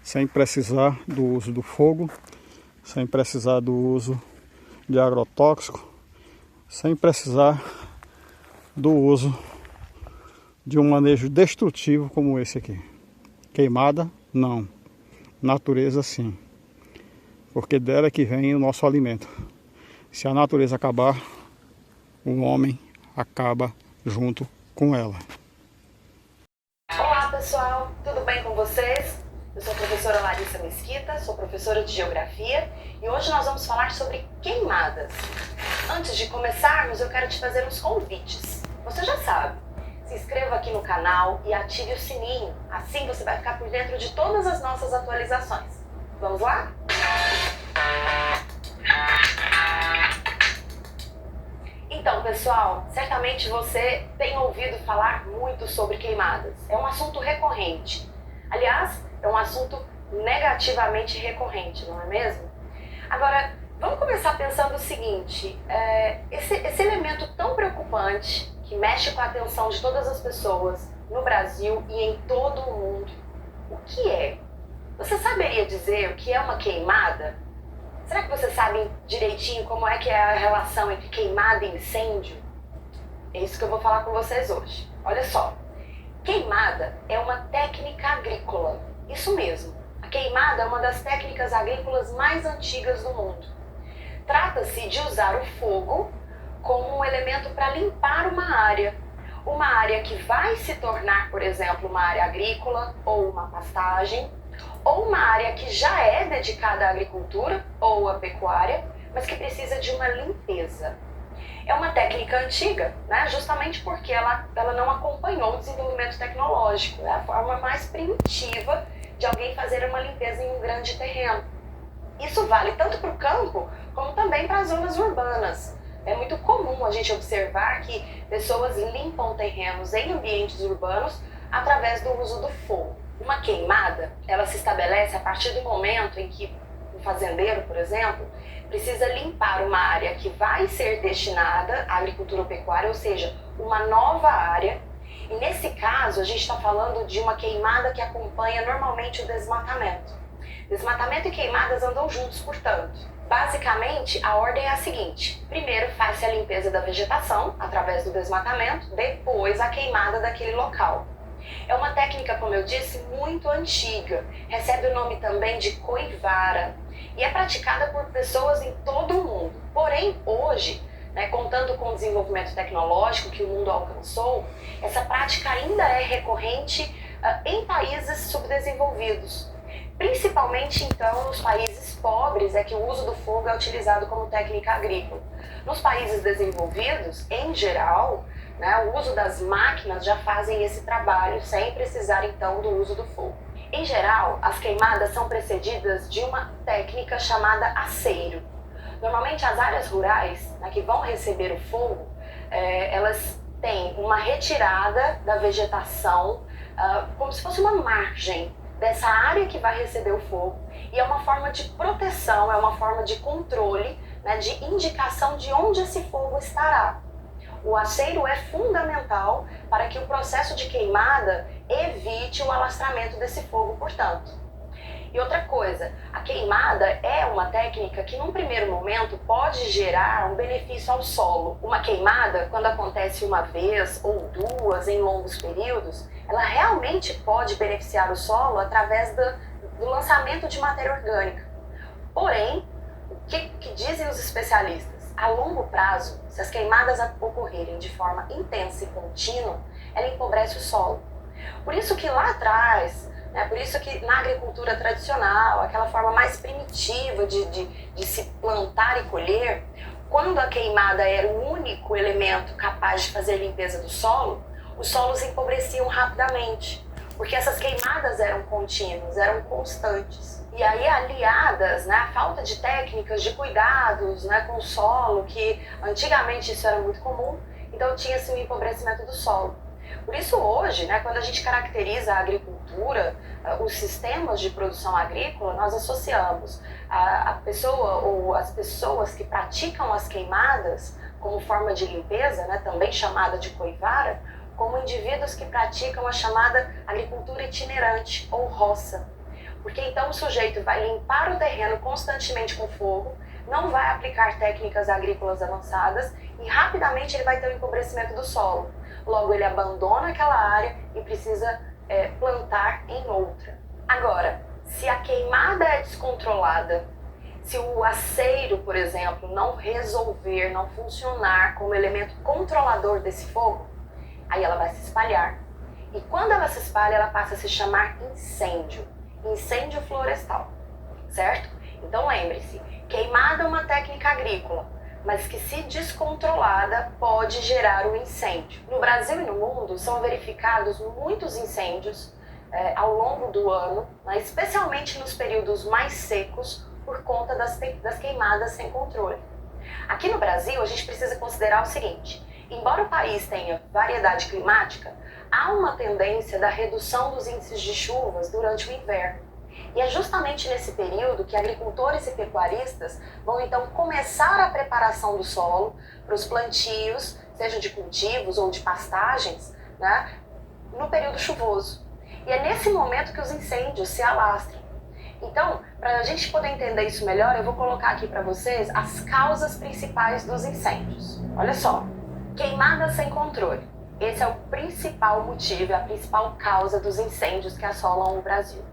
Sem precisar do uso do fogo, sem precisar do uso de agrotóxico, sem precisar do uso de um manejo destrutivo como esse aqui. Queimada, não. Natureza, sim. Porque dela é que vem o nosso alimento. Se a natureza acabar, o homem acaba junto com ela. Olá pessoal, tudo bem com vocês? Eu sou a professora Larissa Mesquita, sou professora de Geografia e hoje nós vamos falar sobre queimadas. Antes de começarmos, eu quero te fazer uns convites. Você já sabe, se inscreva aqui no canal e ative o sininho, assim você vai ficar por dentro de todas as nossas atualizações. Vamos lá? Então, pessoal, certamente você tem ouvido falar muito sobre queimadas. É um assunto recorrente. Aliás, é um assunto negativamente recorrente, não é mesmo? Agora, vamos começar pensando o seguinte, esse elemento tão preocupante que mexe com a atenção de todas as pessoas no Brasil e em todo o mundo, o que é? Você saberia dizer o que é uma queimada? Será que você sabe direitinho como é que é a relação entre queimada e incêndio? É isso que eu vou falar com vocês hoje. Olha só, queimada é uma técnica agrícola. Isso mesmo, a queimada é uma das técnicas agrícolas mais antigas do mundo. Trata-se de usar o fogo como um elemento para limpar uma área que vai se tornar, por exemplo, uma área agrícola ou uma pastagem, ou uma área que já é dedicada à agricultura ou à pecuária, mas que precisa de uma limpeza. É uma técnica antiga, né? Justamente porque ela não acompanhou o desenvolvimento tecnológico. É a forma mais primitiva de alguém fazer uma limpeza em um grande terreno. Isso vale tanto para o campo como também para as zonas urbanas. É muito comum a gente observar que pessoas limpam terrenos em ambientes urbanos através do uso do fogo. Uma queimada, ela se estabelece a partir do momento em que um fazendeiro, por exemplo, precisa limpar uma área que vai ser destinada à agricultura ou pecuária, ou seja, uma nova área. E nesse caso, a gente está falando de uma queimada que acompanha normalmente o desmatamento. Desmatamento e queimadas andam juntos, portanto. Basicamente, a ordem é a seguinte. Primeiro, faz-se a limpeza da vegetação, através do desmatamento, depois a queimada daquele local. É uma técnica, como eu disse, muito antiga. Recebe o nome também de coivara e é praticada por pessoas em todo o mundo. Porém, hoje, contando com o desenvolvimento tecnológico que o mundo alcançou, essa prática ainda é recorrente em países subdesenvolvidos. Principalmente, então, nos países pobres é que o uso do fogo é utilizado como técnica agrícola. Nos países desenvolvidos, em geral, o uso das máquinas já fazem esse trabalho sem precisar então do uso do fogo. Em geral, as queimadas são precedidas de uma técnica chamada aceiro. Normalmente as áreas rurais que vão receber o fogo, elas têm uma retirada da vegetação, como se fosse uma margem dessa área que vai receber o fogo, e é uma forma de proteção, é uma forma de controle, de indicação de onde esse fogo estará. O aceiro é fundamental para que o processo de queimada evite o alastramento desse fogo, portanto. E outra coisa, a queimada é uma técnica que num primeiro momento pode gerar um benefício ao solo. Uma queimada, quando acontece uma vez ou duas em longos períodos, ela realmente pode beneficiar o solo através do lançamento de matéria orgânica. Porém, o que dizem os especialistas? A longo prazo, se as queimadas ocorrerem de forma intensa e contínua, ela empobrece o solo. Por isso que lá atrás, né, por isso que na agricultura tradicional, aquela forma mais primitiva de se plantar e colher, quando a queimada era o único elemento capaz de fazer a limpeza do solo, os solos empobreciam rapidamente, porque essas queimadas eram contínuas, eram constantes. E aí, aliadas, né, à falta de técnicas, de cuidados, né, com o solo, que antigamente isso era muito comum, então tinha-se um empobrecimento do solo. Por isso hoje, né, quando a gente caracteriza a agricultura, os sistemas de produção agrícola, nós associamos a pessoa ou as pessoas que praticam as queimadas como forma de limpeza, né, também chamada de coivara, como indivíduos que praticam a chamada agricultura itinerante ou roça. Porque então o sujeito vai limpar o terreno constantemente com fogo, não vai aplicar técnicas agrícolas avançadas e rapidamente ele vai ter um empobrecimento do solo. Logo ele abandona aquela área e precisa plantar em outra. Agora, se a queimada é descontrolada, se o aceiro, por exemplo, não resolver, não funcionar como elemento controlador desse fogo, aí ela vai se espalhar. E quando ela se espalha, ela passa a se chamar incêndio florestal, certo? Então lembre-se, queimada é uma técnica agrícola, mas que se descontrolada pode gerar um incêndio. No Brasil e no mundo são verificados muitos incêndios ao longo do ano, né, especialmente nos períodos mais secos, por conta das queimadas sem controle. Aqui no Brasil a gente precisa considerar o seguinte: embora o país tenha variedade climática, há uma tendência da redução dos índices de chuvas durante o inverno. E é justamente nesse período que agricultores e pecuaristas vão então começar a preparação do solo para os plantios, seja de cultivos ou de pastagens, né, no período chuvoso. E é nesse momento que os incêndios se alastram. Então, para a gente poder entender isso melhor, eu vou colocar aqui para vocês as causas principais dos incêndios. Olha só, queimada sem controle. Esse é o principal motivo, a principal causa dos incêndios que assolam o Brasil.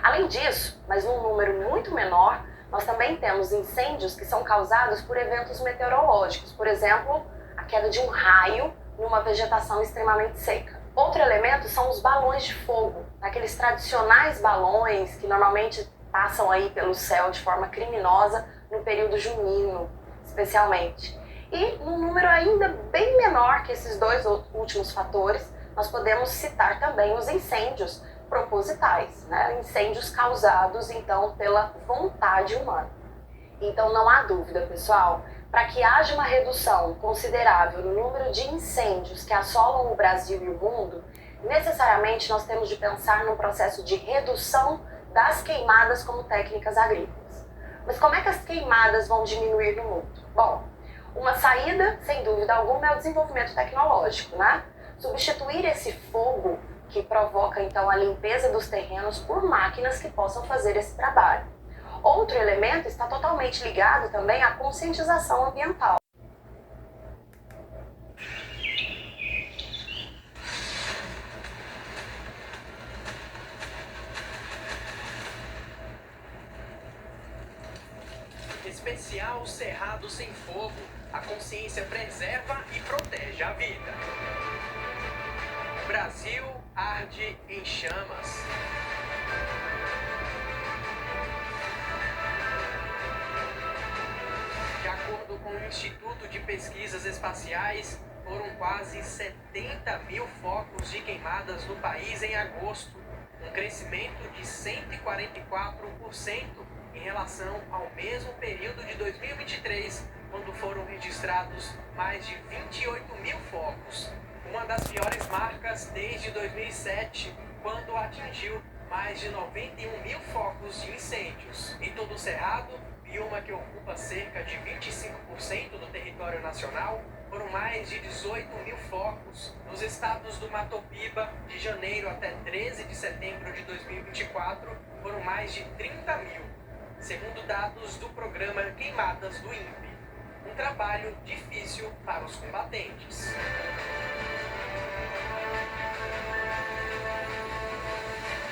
Além disso, mas num número muito menor, nós também temos incêndios que são causados por eventos meteorológicos, por exemplo, a queda de um raio numa vegetação extremamente seca. Outro elemento são os balões de fogo, aqueles tradicionais balões que normalmente passam aí pelo céu de forma criminosa no período junino, especialmente. E num número ainda bem menor que esses dois últimos fatores, nós podemos citar também os incêndios propositais, né? Incêndios causados então pela vontade humana. Então não há dúvida, pessoal, para que haja uma redução considerável no número de incêndios que assolam o Brasil e o mundo, necessariamente nós temos de pensar num processo de redução das queimadas como técnicas agrícolas. Mas como é que as queimadas vão diminuir no mundo? Bom, uma saída, sem dúvida alguma, é o desenvolvimento tecnológico, né? Substituir esse fogo que provoca então a limpeza dos terrenos por máquinas que possam fazer esse trabalho. Outro elemento está totalmente ligado também à conscientização ambiental. Especial Cerrado Sem Fogo. A consciência preserva e protege a vida. Brasil arde em chamas. De acordo com o Instituto de Pesquisas Espaciais, foram quase 70 mil focos de queimadas no país em agosto, um crescimento de 144% em relação ao mesmo período de 2023, quando foram registrados mais de 28 mil focos. Uma das piores marcas desde 2007, quando atingiu mais de 91 mil focos de incêndios. Em todo o Cerrado, bioma que ocupa cerca de 25% do território nacional, foram mais de 18 mil focos. Nos estados do Mato Piba, de janeiro até 13 de setembro de 2024, foram mais de 30 mil, segundo dados do programa Queimadas do INPE. Um trabalho difícil para os combatentes.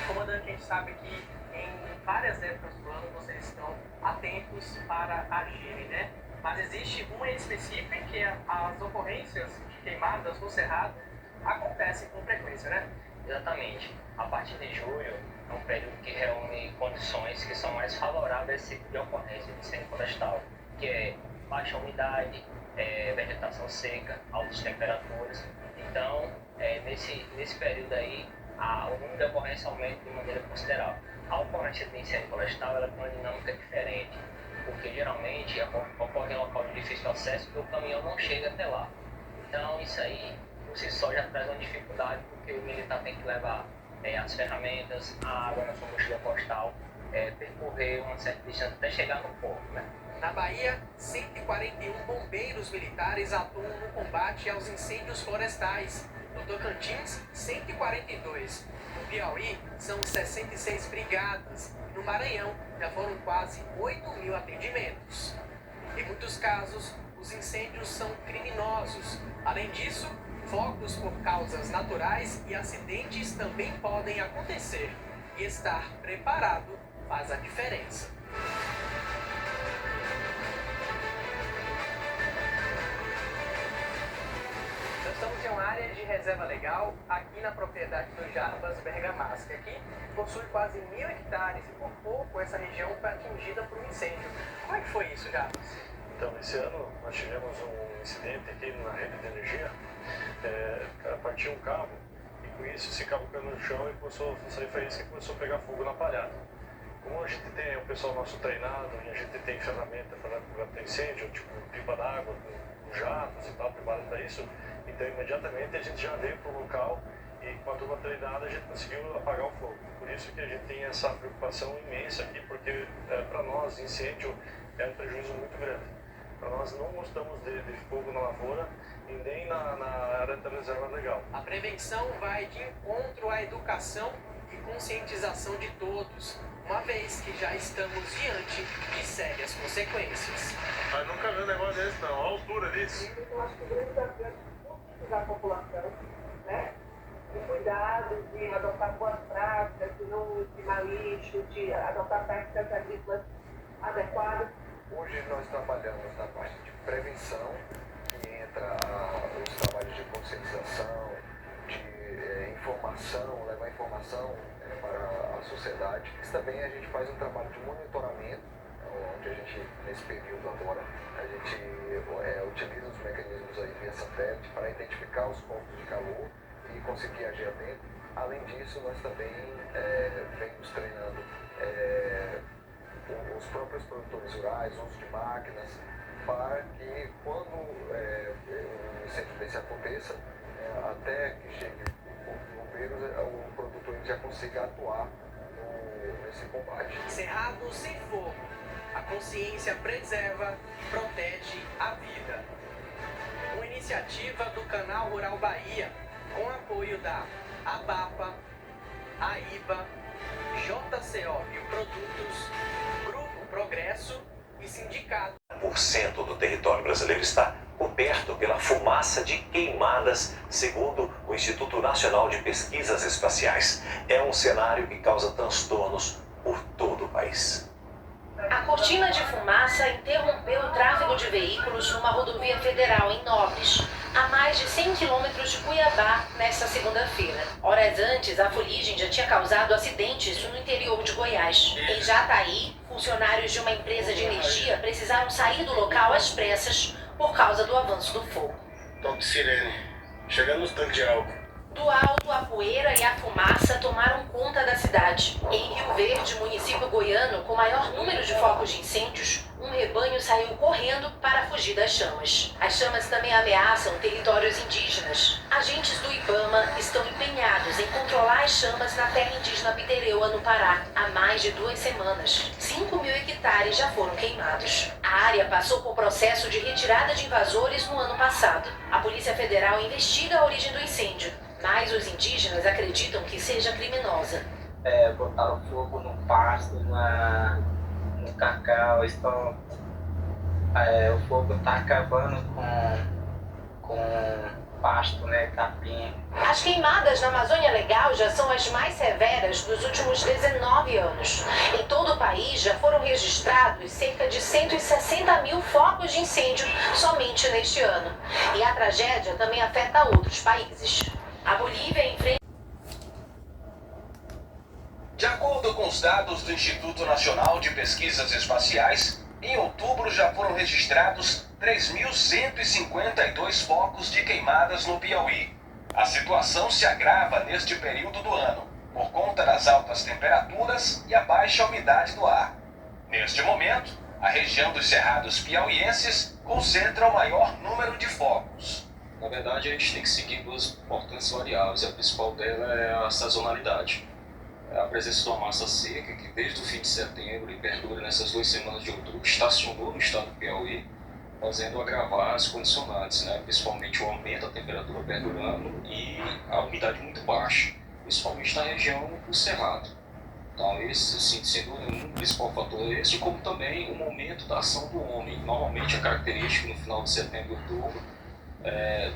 Comandante, a gente sabe que em várias épocas do ano vocês estão atentos para agirem, né? Mas existe uma específica em que as ocorrências de queimadas no Cerrado acontecem com frequência, né? Exatamente. A partir de julho é um período que reúne condições que são mais favoráveis a esse tipo de ocorrência de incêndio florestal, que é baixa umidade, vegetação seca, altas temperaturas. Então, nesse período aí, o número de ocorrência aumenta de maneira considerável. A ocorrência de incêndio florestal ela tem uma dinâmica diferente, porque geralmente ocorre em local de difícil acesso e o caminhão não chega até lá. Então, isso aí, por si só, já traz uma dificuldade, porque o militar tem que levar as ferramentas, a água na sua mochila postal, percorrer uma certa distância até chegar no fogo, né? Na Bahia, 141 bombeiros militares atuam no combate aos incêndios florestais. No Tocantins, 142. No Piauí, são 66 brigadas. E no Maranhão, já foram quase 8.000 atendimentos. Em muitos casos, os incêndios são criminosos. Além disso, focos por causas naturais e acidentes também podem acontecer. E estar preparado faz a diferença. Nós estamos em uma área de reserva legal aqui na propriedade do Jarbas Bergamasca, que aqui possui quase 1.000 hectares e por pouco essa região foi atingida por um incêndio. Como é que foi isso, Jarbas? Então, esse ano nós tivemos um incidente aqui na rede de energia, partiu um cabo e com isso esse cabo caiu no chão e começou a sair faísca e começou a pegar fogo na palhada. Como a gente tem o pessoal nosso treinado e a gente tem ferramenta para incêndio, tipo pipa d'água, com jatos e tal, preparado para isso, então imediatamente a gente já veio para o local e com a turma treinada a gente conseguiu apagar o fogo. Por isso que a gente tem essa preocupação imensa aqui, porque para nós incêndio é um prejuízo muito grande. Para nós não gostamos de fogo na lavoura e nem na área da reserva legal. A prevenção vai de encontro à educação e conscientização de todos, uma vez que já estamos diante de sérias consequências. Mas nunca vi um negócio desse não, olha a altura disso. Eu acho que o grande desafio é conscientizar a população, né? De cuidado, de adotar boas práticas, de não queimar lixo, de adotar técnicas agrícolas adequadas. Hoje nós trabalhamos na parte de prevenção, que entra os trabalhos de conscientização, de informação, levar informação para a sociedade. Mas também a gente faz um trabalho de monitoramento, onde a gente, nesse período agora, a gente utiliza os mecanismos aí via satélite para identificar os pontos de calor e conseguir agir a tempo. Além disso, nós também vemos treinando os próprios produtores rurais, uso de máquinas, para que quando um incêndio desse aconteça, até que chegue o bombeiro, o produtor já consiga atuar nesse combate. Cerrado sem fogo, a consciência preserva e protege a vida. Uma iniciativa do Canal Rural Bahia, com apoio da ABAPA, AIBA, JCO Bioprodutos, Grupo Progresso e Sindicato. 1% do território brasileiro está coberto pela fumaça de queimadas, segundo o Instituto Nacional de Pesquisas Espaciais. É um cenário que causa transtornos por todo o país. A cortina de fumaça interrompeu o tráfego de veículos numa rodovia federal em Nobres, a mais de 100 quilômetros de Cuiabá, nesta segunda-feira. Horas antes, a fuligem já tinha causado acidentes no interior de Goiás. Em Jataí, funcionários de uma empresa de energia precisaram sair do local às pressas por causa do avanço do fogo. Toque sirene, chegando nos tanques de álcool. Do alto, a poeira e a fumaça tomaram conta da cidade. Em Rio Verde, município goiano com maior número de focos de incêndios, um rebanho saiu correndo para fugir das chamas. As chamas também ameaçam territórios indígenas. Agentes do IBAMA estão empenhados em controlar as chamas na terra indígena Pitereua, no Pará, há mais de 2 semanas. 5.000 hectares já foram queimados. A área passou por processo de retirada de invasores no ano passado. A Polícia Federal investiga a origem do incêndio, mas os indígenas acreditam que seja criminosa. Botaram fogo no pasto, no cacau, estão, o fogo está acabando com pasto, né, capim. As queimadas na Amazônia Legal já são as mais severas dos últimos 19 anos. Em todo o país já foram registrados cerca de 160.000 focos de incêndio somente neste ano. E a tragédia também afeta outros países. A Bolívia enfrenta... De acordo com os dados do Instituto Nacional de Pesquisas Espaciais, em outubro já foram registrados 3.152 focos de queimadas no Piauí. A situação se agrava neste período do ano, por conta das altas temperaturas e a baixa umidade do ar. Neste momento, a região dos Cerrados piauienses concentra o maior número de focos. Na verdade, a gente tem que seguir duas importantes variáveis. A principal dela é a sazonalidade. A presença de uma massa seca que desde o fim de setembro e perdura nessas 2 semanas de outubro estacionou no estado do Piauí, fazendo agravar as condicionantes, né? Principalmente o aumento da temperatura perdurando e a umidade muito baixa, principalmente na região do Cerrado. Então esse, sim, sem dúvida nenhuma, o principal fator é esse, como também o momento da ação do homem. Normalmente a característica no final de setembro e outubro,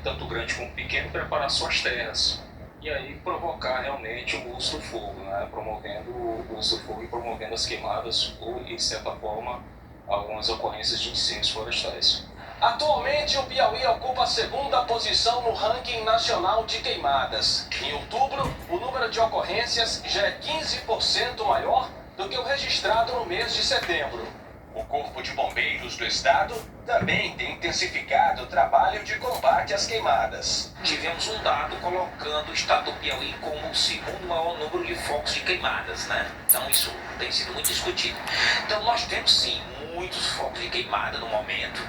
tanto grande como pequeno, preparar suas terras. E aí provocar realmente o uso do fogo, né? Promovendo o uso do fogo e promovendo as queimadas ou, de certa forma, algumas ocorrências de incêndios florestais. Atualmente, o Piauí ocupa a 2ª posição no ranking nacional de queimadas. Em outubro, o número de ocorrências já é 15% maior do que o registrado no mês de setembro. O Corpo de Bombeiros do Estado também tem intensificado o trabalho de combate às queimadas. Tivemos um dado colocando o estado do Piauí como o 2º maior número de focos de queimadas, né? Então isso tem sido muito discutido. Então nós temos sim muitos focos de queimada no momento,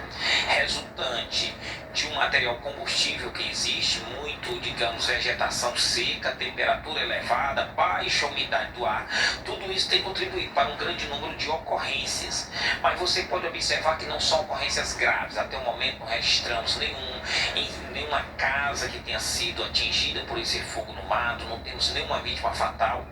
resultante de um material combustível que existe, muito, digamos, vegetação seca, temperatura elevada, baixa umidade do ar. Tudo isso tem contribuído para um grande número de ocorrências. Mas você pode observar que não são ocorrências graves. Até o momento não registramos nenhuma casa que tenha sido atingida por esse fogo no mato, não temos nenhuma vítima fatal,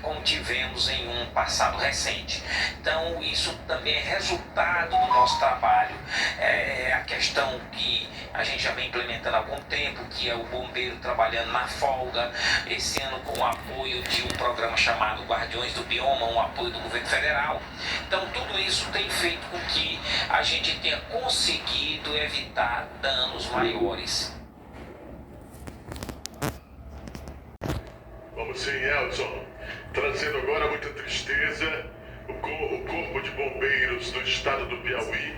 como tivemos em um passado recente. Então isso também é resultado do nosso trabalho. É a questão que a gente já vem implementando há algum tempo, que é o bombeiro trabalhando na folga, esse ano com o apoio de um programa chamado Guardiões do Bioma, um apoio do governo federal. Então tudo isso tem feito com que a gente tenha conseguido evitar danos maiores. Vamos sim, Elson. Trazendo agora muita tristeza, o Corpo de Bombeiros do estado do Piauí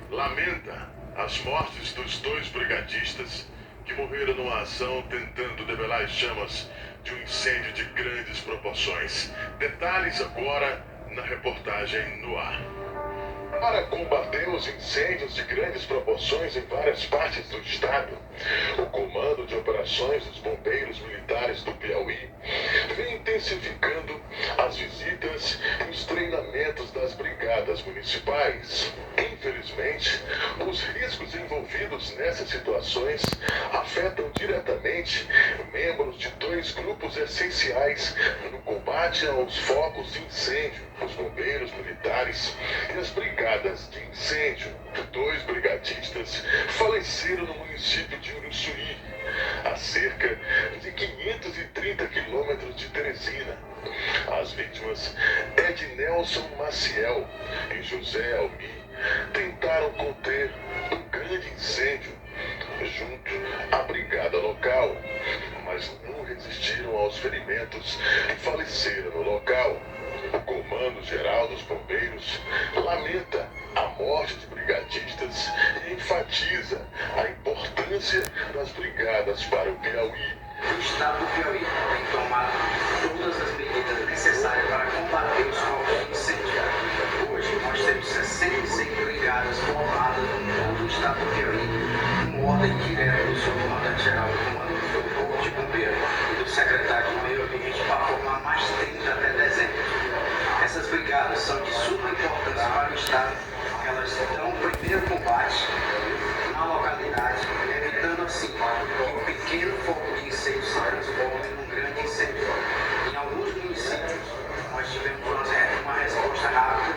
lamenta as mortes dos 2 brigadistas que morreram numa ação tentando debelar as chamas de um incêndio de grandes proporções. Detalhes agora na reportagem no ar. Para combater os incêndios de grandes proporções em várias partes do estado, o Comando de Operações dos Bombeiros Militares do Piauí vem intensificando as visitas e os treinamentos das brigadas municipais. Infelizmente, os riscos envolvidos nessas situações afetam diretamente membros de 2 grupos essenciais no combate aos focos de incêndio: os bombeiros militares e as brigadas de incêndio. 2 brigadistas faleceram no município de Uruçuí, a cerca de 530 quilômetros de Teresina. As vítimas, Ednelson Maciel e José Almi, tentaram conter um grande incêndio junto à brigada local, mas não resistiram aos ferimentos e faleceram no local. O Comando Geral dos Bombeiros lamenta a morte de brigadistas e enfatiza a importância das brigadas para o Piauí. O estado do Piauí tem tomado todas as medidas necessárias para combater os focos de incêndio. Hoje nós temos 66 brigadas formadas em todo o estado do Piauí, com ordem direta do seu comandante-geral do Comando do Corpo de Bombeiros e do secretário de Meio Ambiente para formar mais 30 até dezembro. Essas brigadas são de suma importância para o estado. Elas dão o primeiro combate na localidade, evitando assim que um pequeno foco de incêndio se transforme num grande incêndio. Em alguns municípios, nós tivemos uma resposta rápida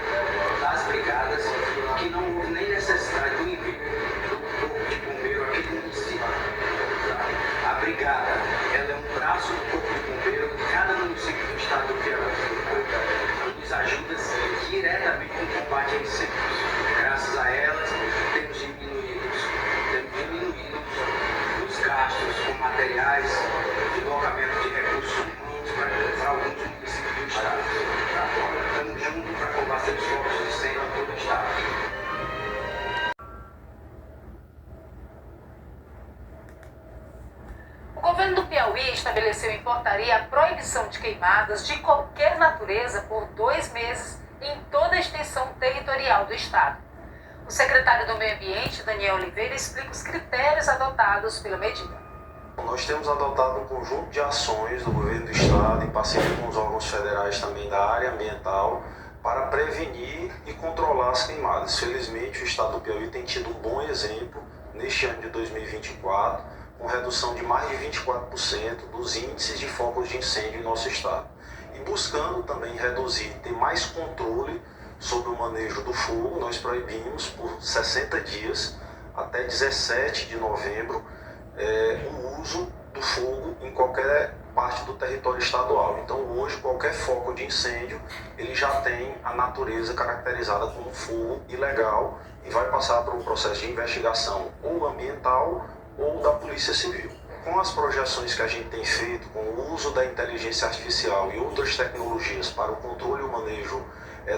das brigadas, que não houve nem necessidade do envio governo do Piauí estabeleceu em portaria a proibição de queimadas de qualquer natureza por 2 meses em toda a extensão territorial do estado. O secretário do Meio Ambiente, Daniel Oliveira, explica os critérios adotados pela medida. Nós temos adotado um conjunto de ações do governo do estado, em parceria com os órgãos federais também da área ambiental, para prevenir e controlar as queimadas. Felizmente, o estado do Piauí tem tido um bom exemplo neste ano de 2024, com redução de mais de 24% dos índices de focos de incêndio em nosso estado. E buscando também reduzir, ter mais controle sobre o manejo do fogo, nós proibimos por 60 dias, até 17 de novembro, o uso do fogo em qualquer parte do território estadual. Então hoje qualquer foco de incêndio ele já tem a natureza caracterizada como fogo ilegal e vai passar por um processo de investigação ou ambiental ou da Polícia Civil. Com as projeções que a gente tem feito, com o uso da inteligência artificial e outras tecnologias para o controle e o manejo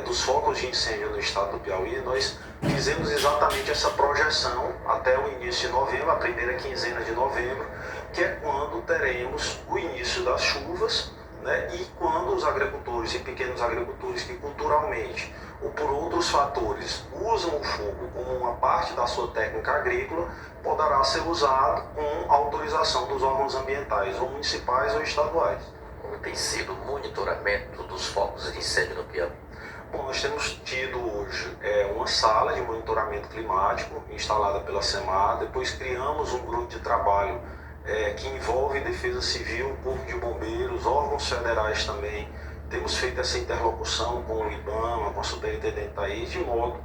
dos focos de incêndio no estado do Piauí, nós fizemos exatamente essa projeção até o início de novembro, a primeira quinzena de novembro, que é quando teremos o início das chuvas, né, e quando os agricultores e pequenos agricultores que culturalmente ou por outros fatores usam o fogo como uma parte da sua técnica agrícola, poderá ser usado com autorização dos órgãos ambientais, ou municipais ou estaduais. Como tem sido o monitoramento dos focos de incêndio no Piauí? Bom, nós temos tido hoje uma sala de monitoramento climático instalada pela SEMAR, depois criamos um grupo de trabalho que envolve Defesa Civil, Corpo de Bombeiros, órgãos federais também. Temos feito essa interlocução com o IBAMA, com a Superintendente Thaís, de modo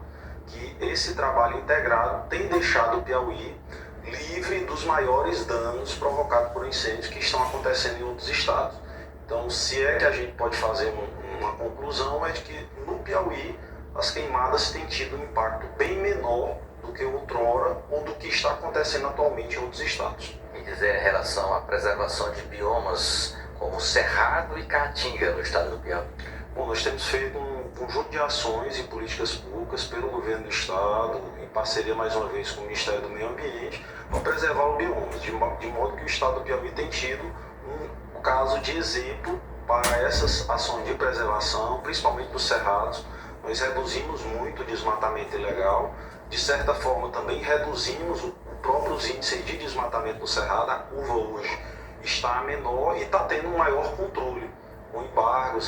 que esse trabalho integrado tem deixado o Piauí livre dos maiores danos provocados por incêndios que estão acontecendo em outros estados. Então, se é que a gente pode fazer uma conclusão, é de que no Piauí as queimadas têm tido um impacto bem menor do que outrora ou do que está acontecendo atualmente em outros estados. Me dizer em relação à preservação de biomas como Cerrado e Caatinga no estado do Piauí. Bom, nós temos feito um conjunto de ações e políticas públicas pelo governo do estado, em parceria mais uma vez com o Ministério do Meio Ambiente, para preservar os biomas, de modo que o estado do Piauí tem tido um caso de exemplo para essas ações de preservação, principalmente dos cerrados. Nós reduzimos muito o desmatamento ilegal, de certa forma também reduzimos os próprios índices de desmatamento do cerrado. A curva hoje está menor e está tendo um maior controle, com embargos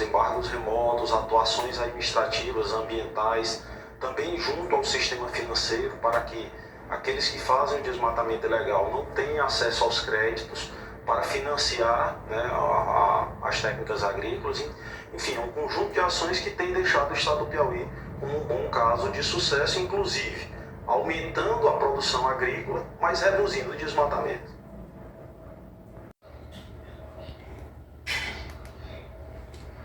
remotos, atuações administrativas, ambientais, também junto ao sistema financeiro, para que aqueles que fazem o desmatamento ilegal não tenham acesso aos créditos para financiar, né, as técnicas agrícolas. Enfim, é um conjunto de ações que tem deixado o estado do Piauí como um bom caso de sucesso, inclusive aumentando a produção agrícola, mas reduzindo o desmatamento.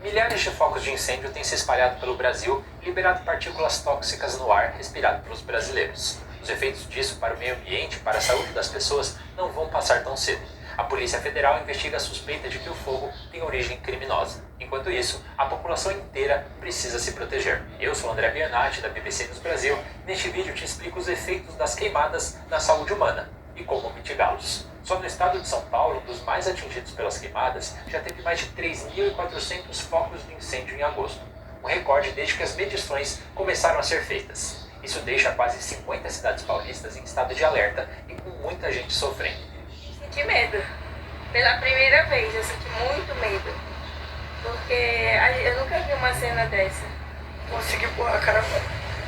Milhares de focos de incêndio têm se espalhado pelo Brasil e liberado partículas tóxicas no ar respirado pelos brasileiros. Os efeitos disso para o meio ambiente e para a saúde das pessoas não vão passar tão cedo. A Polícia Federal investiga a suspeita de que o fogo tem origem criminosa. Enquanto isso, a população inteira precisa se proteger. Eu sou André Bianatti, da BBC News Brasil. Neste vídeo te explico os efeitos das queimadas na saúde humana e como mitigá-los. Só no estado de São Paulo, dos mais atingidos pelas queimadas, já teve mais de 3.400 focos de incêndio em agosto. Um recorde desde que as medições começaram a ser feitas. Isso deixa quase 50 cidades paulistas em estado de alerta e com muita gente sofrendo. Senti medo. Pela primeira vez, eu senti muito medo. Porque eu nunca vi uma cena dessa. Consegui pôr a cara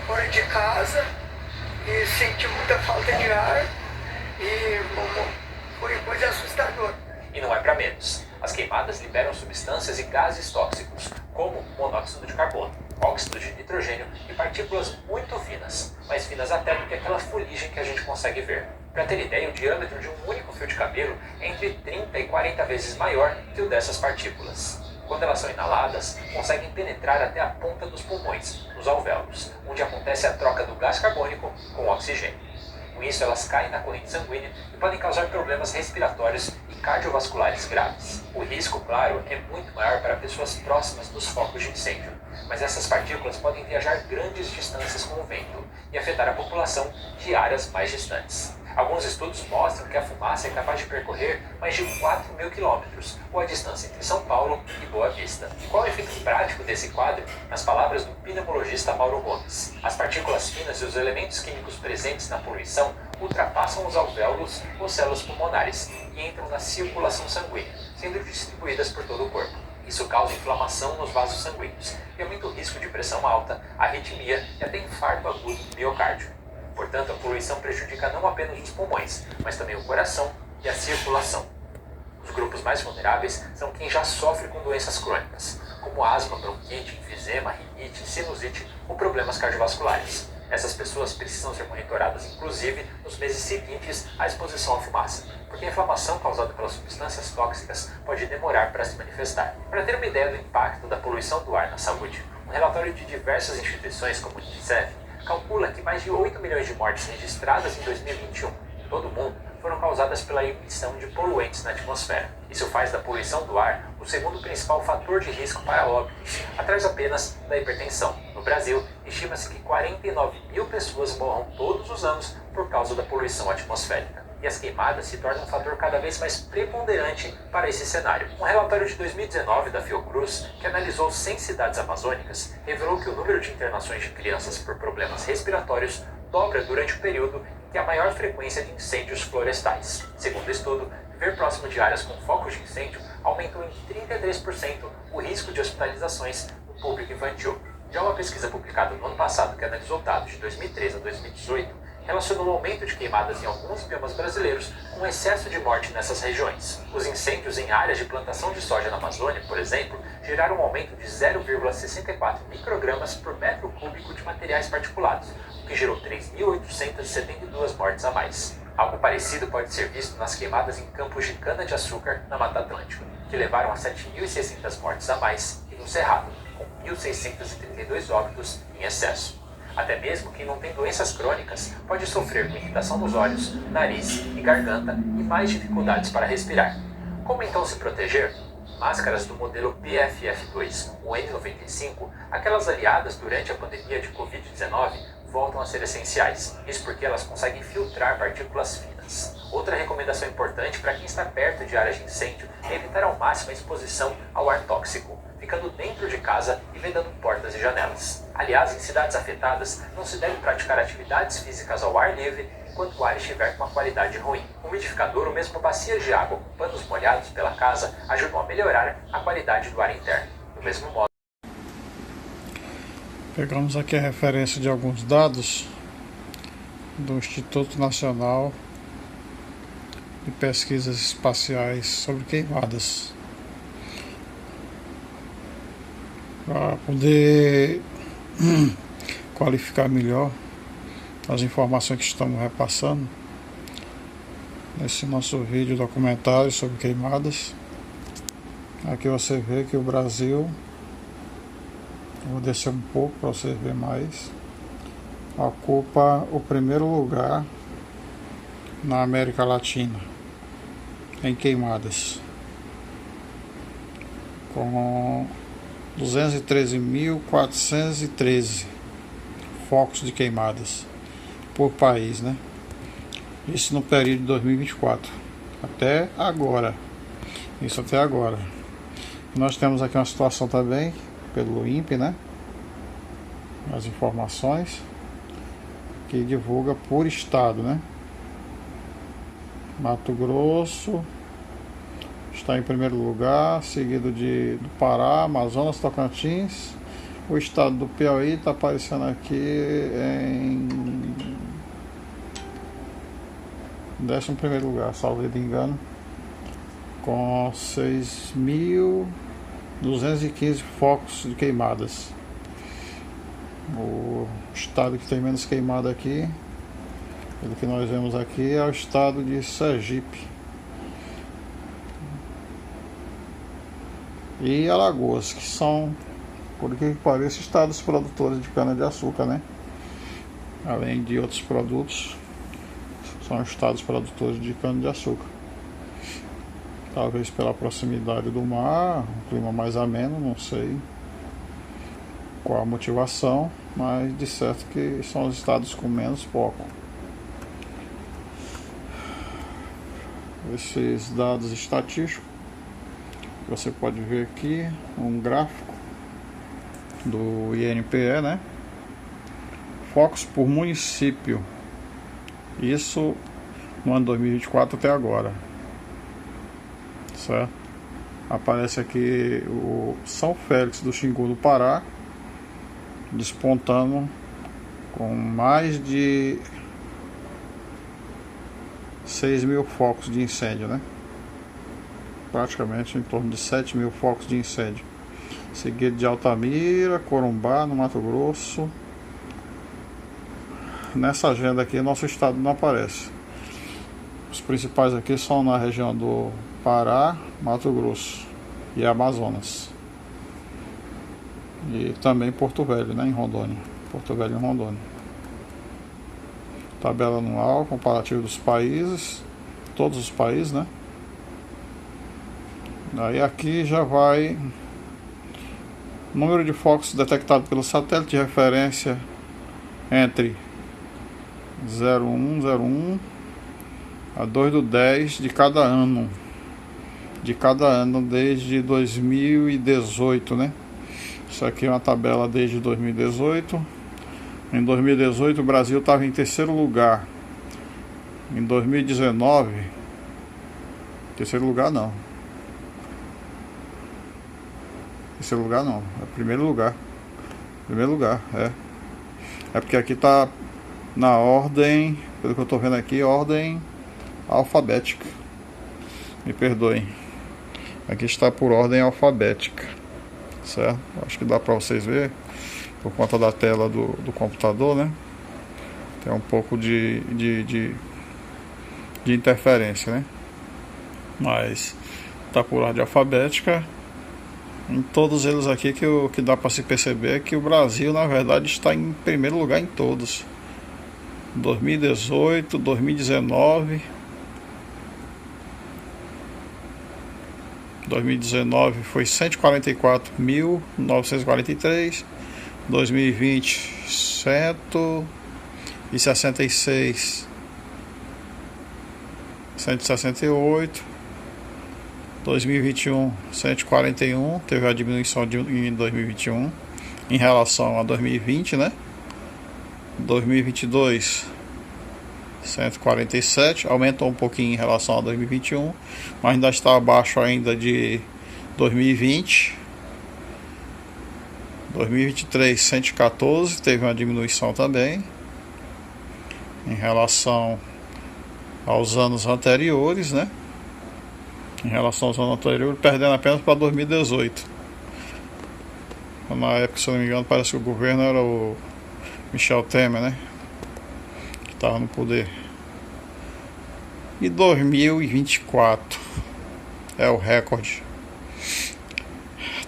fora de casa e senti muita falta de ar e foi coisa assustadora. E não é para menos. As queimadas liberam substâncias e gases tóxicos, como monóxido de carbono, óxido de nitrogênio e partículas muito finas, mais finas até do que aquela fuligem que a gente consegue ver. Para ter ideia, o diâmetro de um único fio de cabelo é entre 30 e 40 vezes maior que o dessas partículas. Quando elas são inaladas, conseguem penetrar até a ponta dos pulmões, nos alvéolos, onde acontece a troca do gás carbônico com o oxigênio. Com isso, elas caem na corrente sanguínea e podem causar problemas respiratórios e cardiovasculares graves. O risco, claro, é muito maior para pessoas próximas dos focos de incêndio, mas essas partículas podem viajar grandes distâncias com o vento e afetar a população de áreas mais distantes. Alguns estudos mostram que a fumaça é capaz de percorrer mais de 4.000 quilômetros, ou a distância entre São Paulo e Boa Vista. Qual é o efeito prático desse quadro? Nas palavras do pneumologista Mauro Gomes, as partículas finas e os elementos químicos presentes na poluição ultrapassam os alvéolos ou células pulmonares e entram na circulação sanguínea, sendo distribuídas por todo o corpo. Isso causa inflamação nos vasos sanguíneos e aumenta o risco de pressão alta, arritmia e até infarto agudo do miocárdio. Portanto, a poluição prejudica não apenas os pulmões, mas também o coração e a circulação. Os grupos mais vulneráveis são quem já sofre com doenças crônicas, como asma, bronquite, enfisema, rinite, sinusite ou problemas cardiovasculares. Essas pessoas precisam ser monitoradas, inclusive, nos meses seguintes à exposição à fumaça, porque a inflamação causada pelas substâncias tóxicas pode demorar para se manifestar. Para ter uma ideia do impacto da poluição do ar na saúde, um relatório de diversas instituições, como o Unicef, calcula que mais de 8 milhões de mortes registradas em 2021 em todo o mundo foram causadas pela emissão de poluentes na atmosfera. Isso faz da poluição do ar o segundo principal fator de risco para óbitos, atrás apenas da hipertensão. No Brasil, estima-se que 49.000 pessoas morram todos os anos por causa da poluição atmosférica. E as queimadas se tornam um fator cada vez mais preponderante para esse cenário. Um relatório de 2019 da Fiocruz, que analisou 100 cidades amazônicas, revelou que o número de internações de crianças por problemas respiratórios dobra durante o período em que há maior frequência de incêndios florestais. Segundo o estudo, viver próximo de áreas com focos de incêndio aumentou em 33% o risco de hospitalizações no público infantil. Já uma pesquisa publicada no ano passado, que analisou dados de 2013 a 2018, relacionou o aumento de queimadas em alguns biomas brasileiros com excesso de morte nessas regiões. Os incêndios em áreas de plantação de soja na Amazônia, por exemplo, geraram um aumento de 0,64 microgramas por metro cúbico de materiais particulados, o que gerou 3.872 mortes a mais. Algo parecido pode ser visto nas queimadas em campos de cana-de-açúcar na Mata Atlântica, que levaram a 7.600 mortes a mais, e no Cerrado, com 1.632 óbitos em excesso. Até mesmo quem não tem doenças crônicas pode sofrer com irritação nos olhos, nariz e garganta e mais dificuldades para respirar. Como então se proteger? Máscaras do modelo PFF2 ou N95, aquelas aliadas durante a pandemia de Covid-19, voltam a ser essenciais. Isso porque elas conseguem filtrar partículas finas. Outra recomendação importante para quem está perto de áreas de incêndio é evitar ao máximo a exposição ao ar tóxico, ficando dentro de casa e vedando portas e janelas. Aliás, em cidades afetadas, não se deve praticar atividades físicas ao ar livre enquanto o ar estiver com uma qualidade ruim. Um umidificador ou mesmo bacias de água com panos molhados pela casa ajudam a melhorar a qualidade do ar interno. Do mesmo modo, pegamos aqui a referência de alguns dados do Instituto Nacional de Pesquisas Espaciais sobre Queimadas. Para poder qualificar melhor as informações que estamos repassando nesse nosso vídeo documentário sobre queimadas. Aqui você vê que o Brasil, vou descer um pouco para você ver mais, ocupa o primeiro lugar na América Latina em queimadas, com 213.413 focos de queimadas por país, né? Isso no período de 2024 até agora. Isso até agora. Nós temos aqui uma situação também pelo INPE, né? As informações que divulga por estado, né? Mato Grosso está em primeiro lugar, seguido do Pará, Amazonas, Tocantins. O estado do Piauí está aparecendo aqui em 11º lugar, salvo engano, com 6.215 focos de queimadas. O estado que tem menos queimada aqui, pelo que nós vemos aqui, é o estado de Sergipe e Alagoas, que são, por que pareça, estados produtores de cana-de-açúcar, né? Além de outros produtos, são estados produtores de cana-de-açúcar. Talvez pela proximidade do mar, um clima mais ameno, não sei qual a motivação, mas de certo que são os estados com menos foco. esses dados estatísticos. Você pode ver aqui um gráfico do INPE, né? Focos por município. Isso no ano 2024 até agora, certo? Aparece aqui o São Félix do Xingu do Pará despontando com mais de 6.000 focos de incêndio, né? Praticamente em torno de 7.000 focos de incêndio. Seguido de Altamira, Corumbá, no Mato Grosso. Nessa agenda aqui, nosso estado não aparece. Os principais aqui são na região do Pará, Mato Grosso e Amazonas. E também Porto Velho, né, em Rondônia. Porto Velho em Rondônia. Tabela anual, comparativo dos países. Todos os países, né? Aí aqui já vai número de focos detectados pelo satélite de referência entre 0101 a 2/10 de cada ano. De cada ano desde 2018, né? Isso aqui é uma tabela desde 2018. Em 2018 o Brasil estava em terceiro lugar. Em 2019, terceiro lugar não. Terceiro lugar não, é primeiro lugar. Primeiro lugar, é. É porque aqui tá na ordem, pelo que eu tô vendo aqui, ordem alfabética. Me perdoem. Aqui está por ordem alfabética, certo? Acho que dá para vocês verem por conta da tela do computador, né? Tem um pouco de interferência, né? Mas tá por ordem alfabética. Em todos eles aqui que dá para se perceber é que o Brasil na verdade está em primeiro lugar em todos. 2018, 2019. 2019 foi 144.943, 2020 166, 168, 2021 141, teve a diminuição em 2021 em relação a 2020, né? 2022 147, aumentou um pouquinho em relação a 2021, mas ainda está abaixo ainda de 2020. 2023 114, teve uma diminuição também em relação aos anos anteriores, né? Em relação aos anos anteriores, perdendo apenas para 2018. Na época, se eu não me engano, parece que o governo era o Michel Temer, né? Estava no poder. E 2024 é o recorde.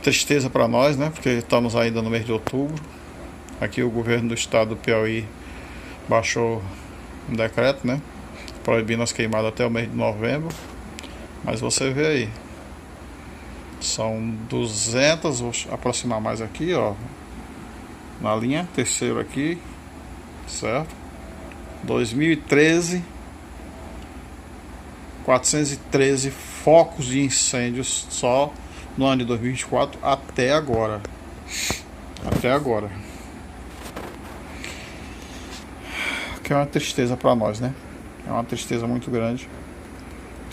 Tristeza para nós, né? Porque estamos ainda no mês de outubro. Aqui o governo do estado do Piauí baixou um decreto, né? Proibindo as queimadas até o mês de novembro. Mas você vê aí. São 200, vou aproximar mais aqui, ó. Na linha, terceiro aqui, certo? 2013, 413 focos de incêndios só no ano de 2024 até agora. Até agora. Que é uma tristeza para nós, né? É uma tristeza muito grande.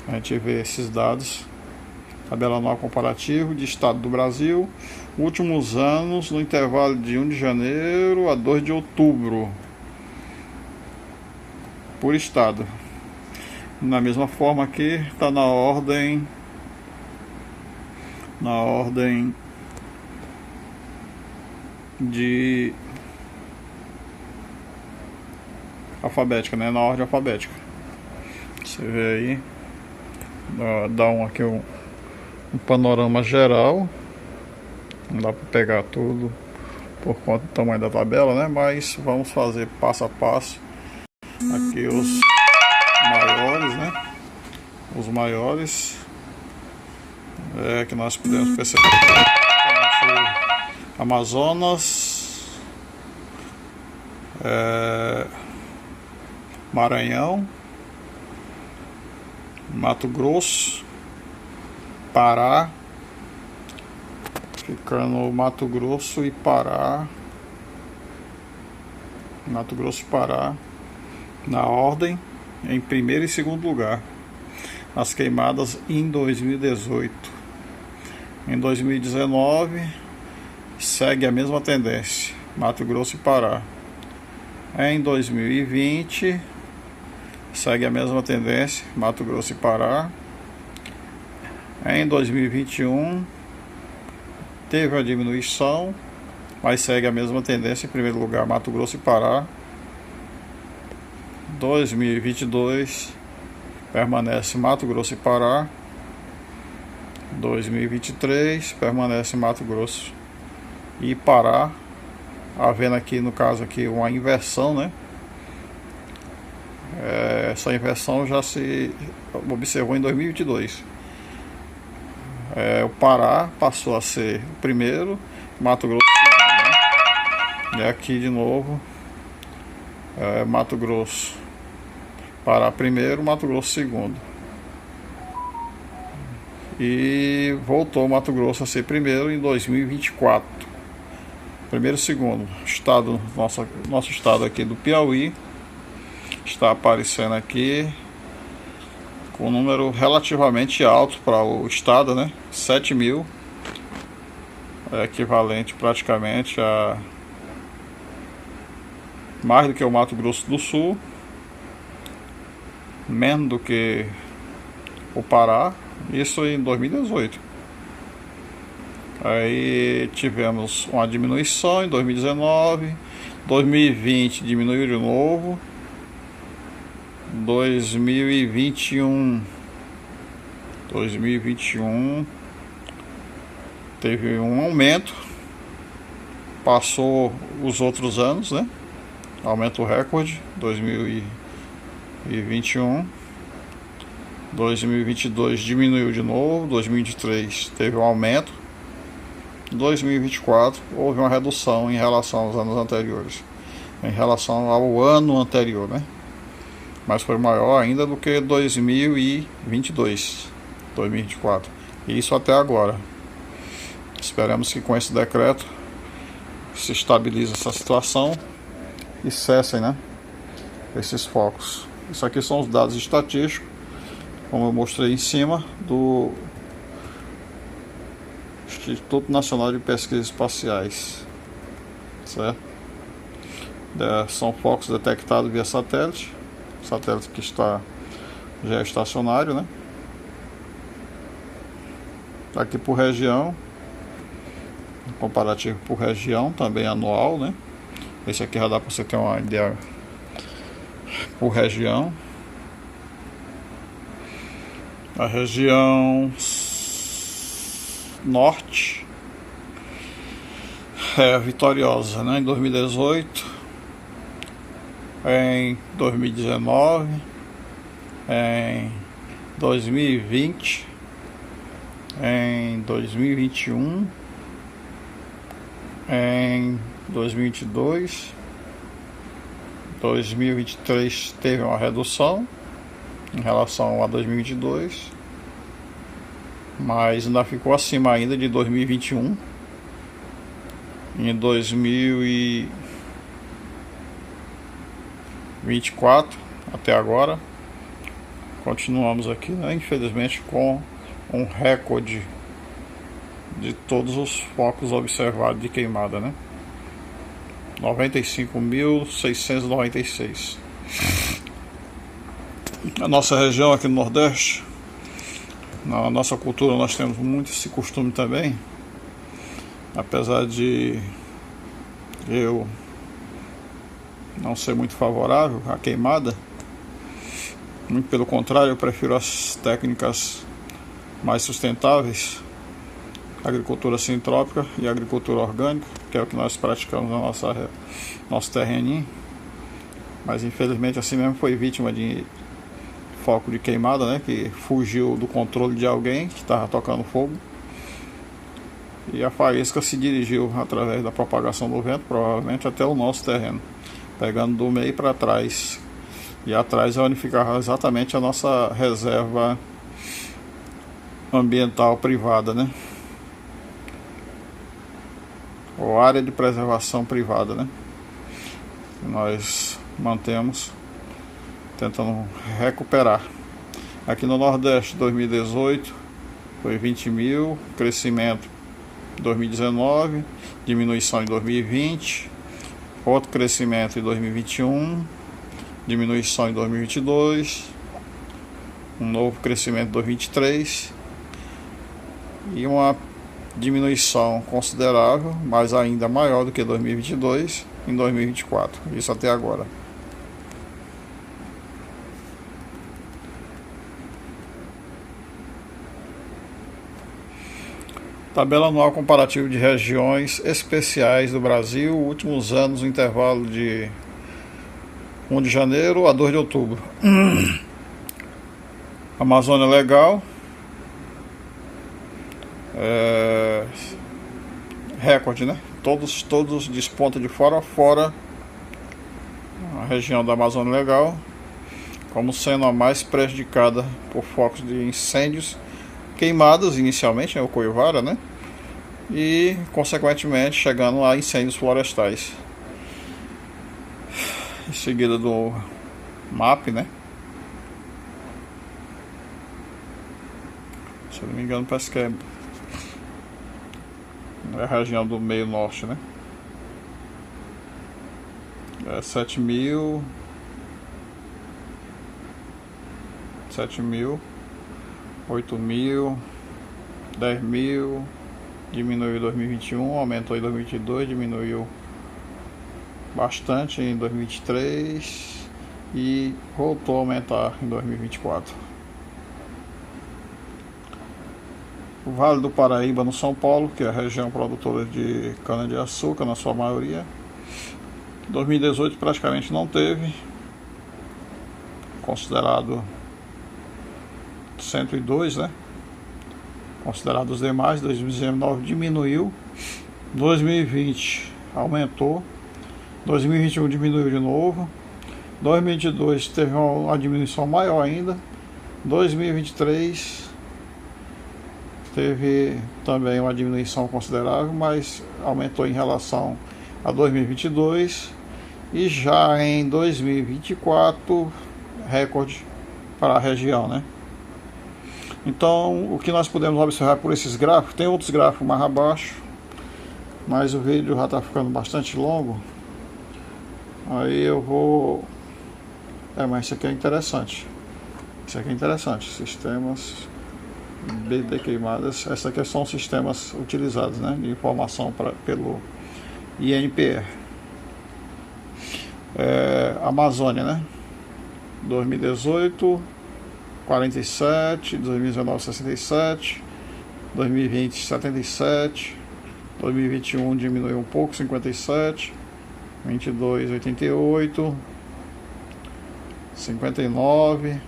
A gente vê esses dados. Tabela anual comparativo de estado do Brasil. Últimos anos no intervalo de 1 de janeiro a 2 de outubro. Por estado. Na mesma forma aqui está na ordem de alfabética, né? Na ordem alfabética. Você vê aí, dá aqui um panorama geral. Não dá para pegar tudo por conta do tamanho da tabela, né? Mas vamos fazer passo a passo. Aqui os maiores, né? Os maiores que nós podemos perceber. Amazonas, Maranhão, Mato Grosso, Pará, ficando Mato Grosso e Pará, na ordem, em primeiro e segundo lugar, as queimadas em 2018. Em 2019, segue a mesma tendência, Mato Grosso e Pará. Em 2020, segue a mesma tendência, Mato Grosso e Pará. Em 2021, teve a diminuição, mas segue a mesma tendência, em primeiro lugar, Mato Grosso e Pará. 2022, permanece Mato Grosso e Pará. 2023, permanece Mato Grosso e Pará. Havendo aqui, no caso aqui, uma inversão, né? Essa inversão já se observou em 2022. O Pará passou a ser o primeiro, Mato Grosso segundo, né? E aqui de novo, Mato Grosso, Pará primeiro, Mato Grosso segundo. E voltou Mato Grosso a ser primeiro em 2024. Primeiro e segundo. Estado, nosso estado aqui do Piauí está aparecendo aqui com um número relativamente alto para o estado, né? 7 mil. É equivalente praticamente a mais do que o Mato Grosso do Sul, menos do que o Pará. Isso em 2018. Aí tivemos uma diminuição em 2019, 2020 diminuiu de novo, 2021 teve um aumento, passou os outros anos, né? Aumento recorde, 2021. 2022 diminuiu de novo, 2023 teve um aumento, 2024 houve uma redução em relação aos anos anteriores, em relação ao ano anterior, né? Mas foi maior ainda do que 2022, 2024, e isso até agora. Esperamos que com esse decreto se estabilize essa situação e cessem, né, esses focos. Isso aqui são os dados estatísticos, como eu mostrei em cima, do Instituto Nacional de Pesquisas Espaciais, certo? São focos detectados via satélite, que já é estacionário, né? Aqui por região, comparativo por região, também anual, né? Esse aqui já dá para você ter uma ideia por região. A região norte é vitoriosa, né? Em 2018, em 2019, em 2020, em 2021, em 2022, 2023 teve uma redução em relação a 2022, mas ainda ficou acima ainda de 2021. Em 2024 até agora continuamos aqui, né, infelizmente, com um recorde de todos os focos observados de queimada, né? 95.696. A nossa região aqui no Nordeste, na nossa cultura, nós temos muito esse costume também, apesar de eu não ser muito favorável à queimada, muito pelo contrário, eu prefiro as técnicas mais sustentáveis, agricultura sintrópica e agricultura orgânica, que é o que nós praticamos na nosso terreninho. Mas infelizmente assim mesmo foi vítima de foco de queimada, né, que fugiu do controle de alguém que estava tocando fogo, e a faísca se dirigiu através da propagação do vento, provavelmente até o nosso terreno, pegando do meio para trás E atrás é onde fica exatamente a nossa reserva ambiental privada, né? Ou área de preservação privada, né? Que nós mantemos tentando recuperar. Aqui no Nordeste, 2018 foi 20 mil, crescimento em 2019, diminuição em 2020, outro crescimento em 2021, diminuição em 2022, um novo crescimento em 2023 e uma diminuição considerável, mas ainda maior do que 2022 em 2024, isso até agora. Tabela anual comparativa de regiões especiais do Brasil, últimos anos, no intervalo de 1 de janeiro a 2 de outubro. Amazônia Legal, recorde, né? Todos despontam de fora a fora a região da Amazônia Legal como sendo a mais prejudicada por focos de incêndios, queimadas inicialmente, o Coivara, né? E consequentemente chegando a incêndios florestais. Em seguida do MAP, né? Se eu não me engano, parece que é a região do meio norte, né? É 7 mil, 8 mil, 10 mil, diminuiu em 2021, aumentou em 2022, diminuiu bastante em 2023 e voltou a aumentar em 2024. O Vale do Paraíba, no São Paulo, que é a região produtora de cana-de-açúcar, na sua maioria, 2018 praticamente não teve, considerado 102, né? Considerado os demais, 2019 diminuiu, 2020 aumentou, 2021 diminuiu de novo, 2022 teve uma diminuição maior ainda, 2023 teve também uma diminuição considerável, mas aumentou em relação a 2022 e já em 2024 recorde para a região, né? Então, o que nós podemos observar por esses gráficos, tem outros gráficos mais abaixo, mas o vídeo já está ficando bastante longo. Aí eu vou... mas isso aqui é interessante. Isso aqui é interessante. Sistemas BD queimadas. Essa aqui são os sistemas utilizados, né, de informação pelo INPR. Amazônia, né? 2018... 47, 2019 67, 2020 77, 2021 diminuiu um pouco, 57, 22 88, 59,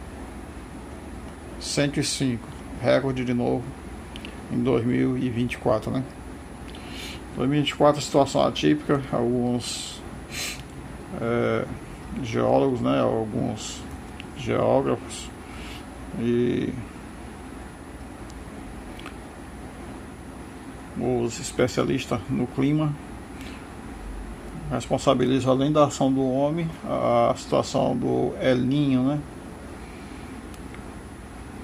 105, recorde de novo em 2024, né? 2024 situação atípica, alguns geólogos, né, alguns geógrafos e os especialistas no clima responsabilizam, além da ação do homem, a situação do El Niño, né?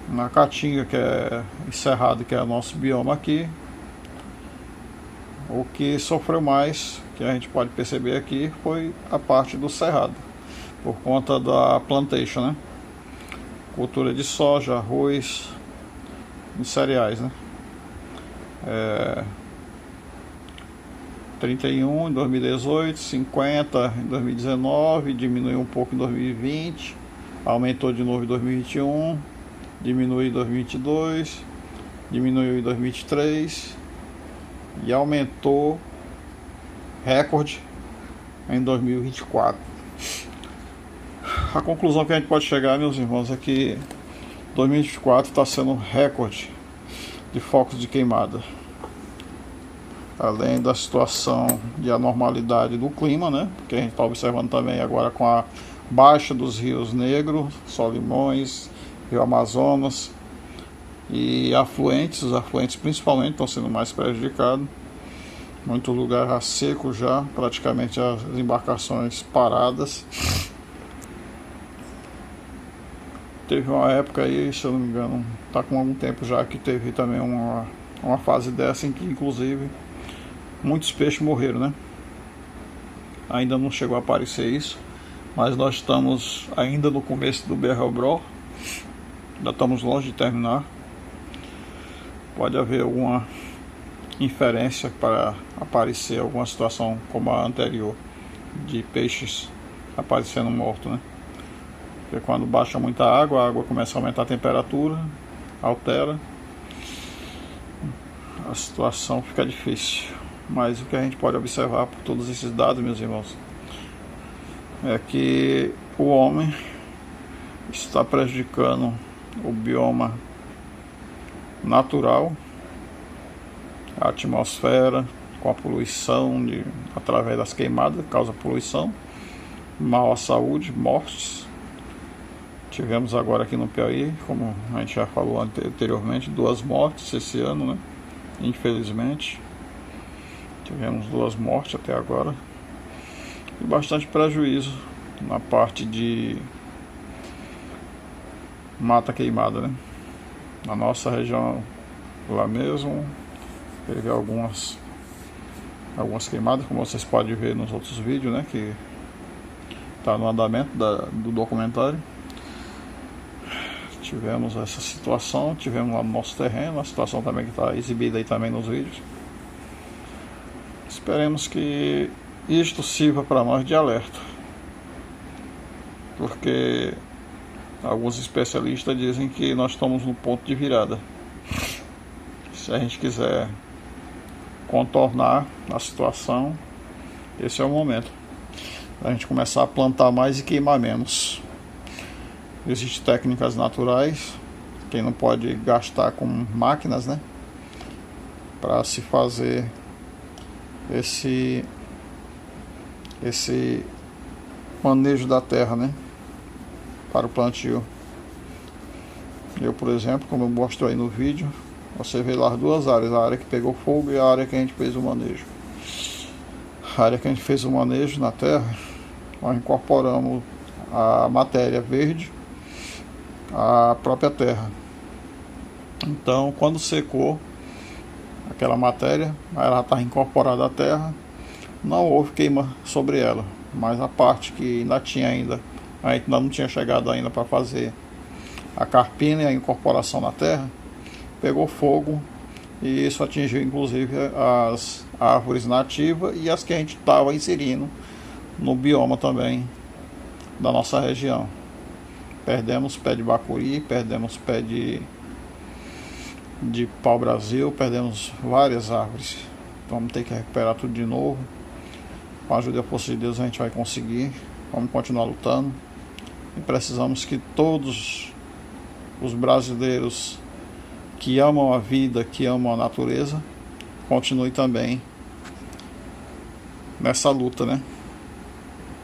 Na Caatinga, que é Cerrado, que é o nosso bioma aqui, o que sofreu mais, que a gente pode perceber aqui, foi a parte do Cerrado, por conta da plantation, né? Cultura de soja, arroz e cereais, né? 31 em 2018, 50 em 2019, diminuiu um pouco em 2020, aumentou de novo em 2021, diminuiu em 2022, diminuiu em 2023 e aumentou recorde em 2024. A conclusão que a gente pode chegar, meus irmãos, é que 2024 está sendo um recorde de focos de queimada. Além da situação de anormalidade do clima, né? Que a gente está observando também agora com baixa dos rios Negro, Solimões, Rio Amazonas e afluentes. Os afluentes principalmente estão sendo mais prejudicados. Muito lugar já seco já, praticamente as embarcações paradas. Teve uma época aí, se eu não me engano, está com algum tempo já, que teve também uma fase dessa em que inclusive muitos peixes morreram, né? Ainda não chegou a aparecer isso, mas nós estamos ainda no começo do Berrobro, ainda estamos longe de terminar. Pode haver alguma inferência para aparecer alguma situação como a anterior, de peixes aparecendo mortos, né? Porque quando baixa muita água, a água começa a aumentar a temperatura, altera, a situação fica difícil. Mas o que a gente pode observar por todos esses dados, meus irmãos, é que o homem está prejudicando o bioma natural, a atmosfera, com a poluição através das queimadas, causa poluição, mal à saúde, mortes. Tivemos agora aqui no Piauí, como a gente já falou anteriormente, 2 mortes esse ano, né? Infelizmente. Tivemos 2 mortes até agora. E bastante prejuízo na parte de mata queimada, né? Na nossa região lá mesmo, teve algumas queimadas, como vocês podem ver nos outros vídeos, né? Que está no andamento do documentário. Tivemos essa situação, tivemos lá no nosso terreno, a situação também que está exibida aí também nos vídeos. Esperemos que isto sirva para nós de alerta, porque alguns especialistas dizem que nós estamos no ponto de virada. Se a gente quiser contornar a situação, esse é o momento. A gente começar a plantar mais e queimar menos. Existem técnicas naturais, quem não pode gastar com máquinas, né? Para se fazer esse manejo da terra, né? Para o plantio. Eu, por exemplo, como eu mostro aí no vídeo, você vê lá as 2 áreas, a área que pegou fogo e a área que a gente fez o manejo. A área que a gente fez o manejo na terra, nós incorporamos a matéria verde à própria terra. Então, quando secou aquela matéria, ela está incorporada à terra, não houve queima sobre ela, mas a parte que ainda tinha a gente não tinha chegado ainda para fazer a carpina e a incorporação na terra, pegou fogo, e isso atingiu inclusive as árvores nativas e as que a gente estava inserindo no bioma também da nossa região. Perdemos pé de bacuri, perdemos pé de pau-brasil, perdemos várias árvores. Vamos ter que recuperar tudo de novo. Com a ajuda e a força de Deus a gente vai conseguir. Vamos continuar lutando. E precisamos que todos os brasileiros que amam a vida, que amam a natureza, continuem também nessa luta, né?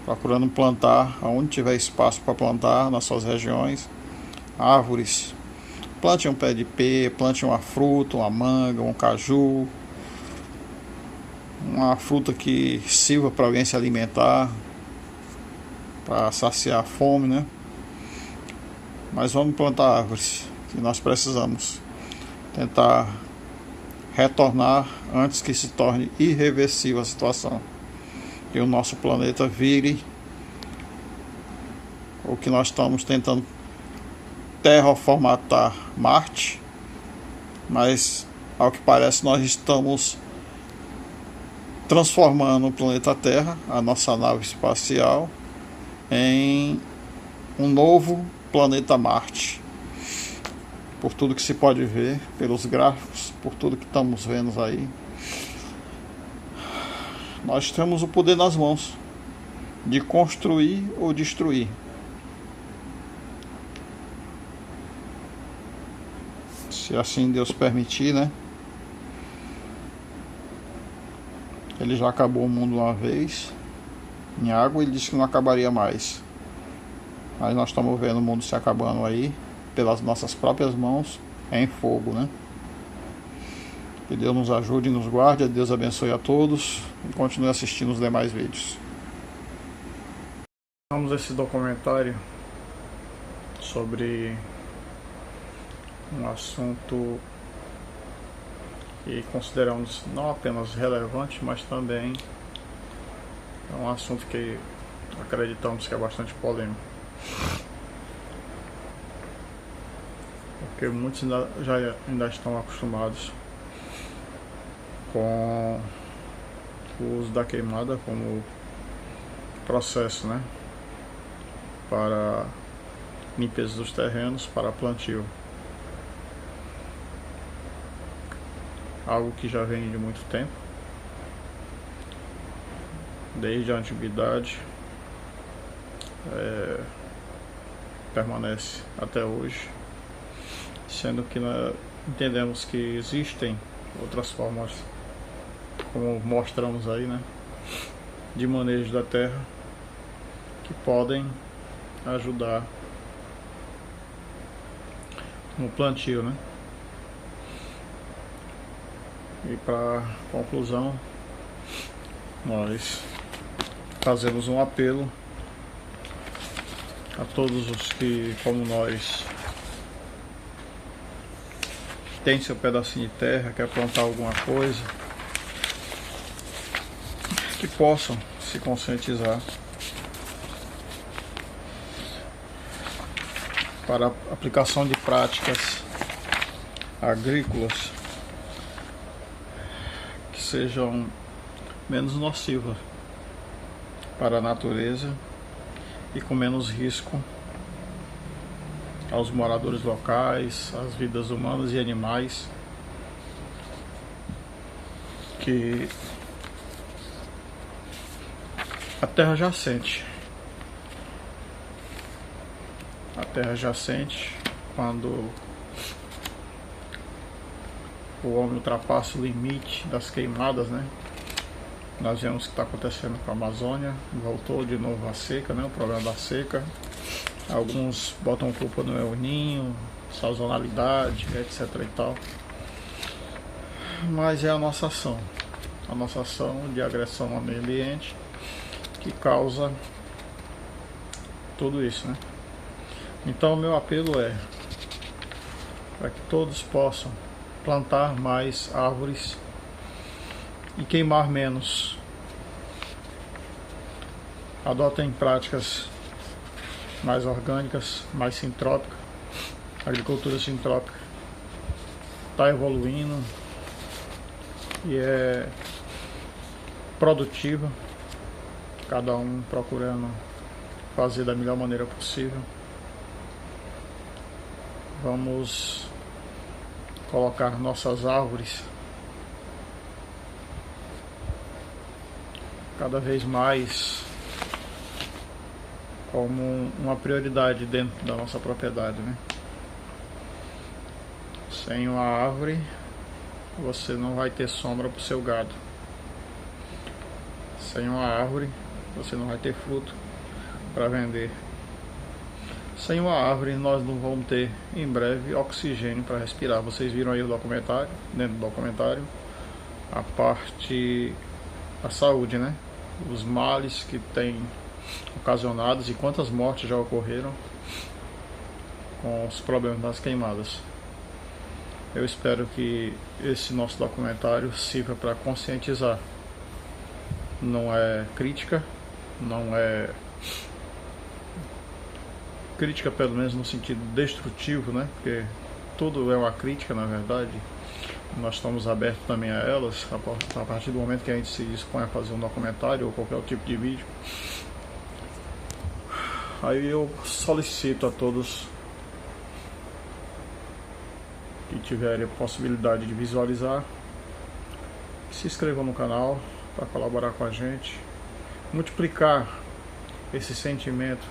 Procurando plantar onde tiver espaço para plantar nas suas regiões, árvores. Plante um pé de pé, plante uma fruta, uma manga, um caju, uma fruta que sirva para alguém se alimentar, para saciar a fome, né? Mas vamos plantar árvores, que nós precisamos tentar retornar antes que se torne irreversível a situação. Que o nosso planeta vire o que nós estamos tentando terraformatar Marte, mas ao que parece nós estamos transformando o planeta Terra, a nossa nave espacial, em um novo planeta Marte. Por tudo que se pode ver, pelos gráficos, por tudo que estamos vendo aí, nós temos o poder nas mãos de construir ou destruir. Se assim Deus permitir, né? Ele já acabou o mundo uma vez em água, ele disse que não acabaria mais. Mas nós estamos vendo o mundo se acabando aí, pelas nossas próprias mãos, em fogo, né? Que Deus nos ajude e nos guarde, Deus abençoe a todos e continue assistindo os demais vídeos. Vamos a esse documentário sobre um assunto que consideramos não apenas relevante, mas também é um assunto que acreditamos que é bastante polêmico. Porque muitos ainda estão acostumados com o uso da queimada como processo, né, para limpeza dos terrenos, para plantio. Algo que já vem de muito tempo, desde a antiguidade, permanece até hoje, sendo que nós entendemos que existem outras formas, como mostramos aí, né, de manejo da terra que podem ajudar no plantio, né? E para conclusão, nós fazemos um apelo a todos os que, como nós, tem seu pedacinho de terra, quer plantar alguma coisa, que possam se conscientizar para a aplicação de práticas agrícolas que sejam menos nocivas para a natureza e com menos risco aos moradores locais, às vidas humanas e animais que a terra já sente. A terra já sente quando o homem ultrapassa o limite das queimadas, né? Nós vemos o que está acontecendo com a Amazônia, voltou de novo a seca, né? O problema da seca. Alguns botam culpa no El Ninho, sazonalidade, etc e tal. Mas é a nossa ação de agressão ao meio ambiente que causa tudo isso, né? Então, meu apelo é para que todos possam plantar mais árvores e queimar menos. Adotem práticas mais orgânicas, mais sintrópicas. A agricultura sintrópica está evoluindo e é produtiva, cada um procurando fazer da melhor maneira possível. Vamos colocar nossas árvores cada vez mais como uma prioridade dentro da nossa propriedade, né? Sem uma árvore, você não vai ter sombra para o seu gado. Sem uma árvore, você não vai ter fruto para vender. Sem uma árvore, nós não vamos ter, em breve, oxigênio para respirar. Vocês viram aí o documentário, dentro do documentário, a saúde, né? Os males que tem ocasionados e quantas mortes já ocorreram com os problemas das queimadas. Eu espero que esse nosso documentário sirva para conscientizar. Não é crítica, não é crítica pelo menos no sentido destrutivo, né? Porque tudo é uma crítica, na verdade. Nós estamos abertos também a elas, a partir do momento que a gente se dispõe a fazer um documentário ou qualquer outro tipo de vídeo. Aí eu solicito a todos que tiverem a possibilidade de visualizar, se inscrevam no canal para colaborar com a gente, multiplicar esse sentimento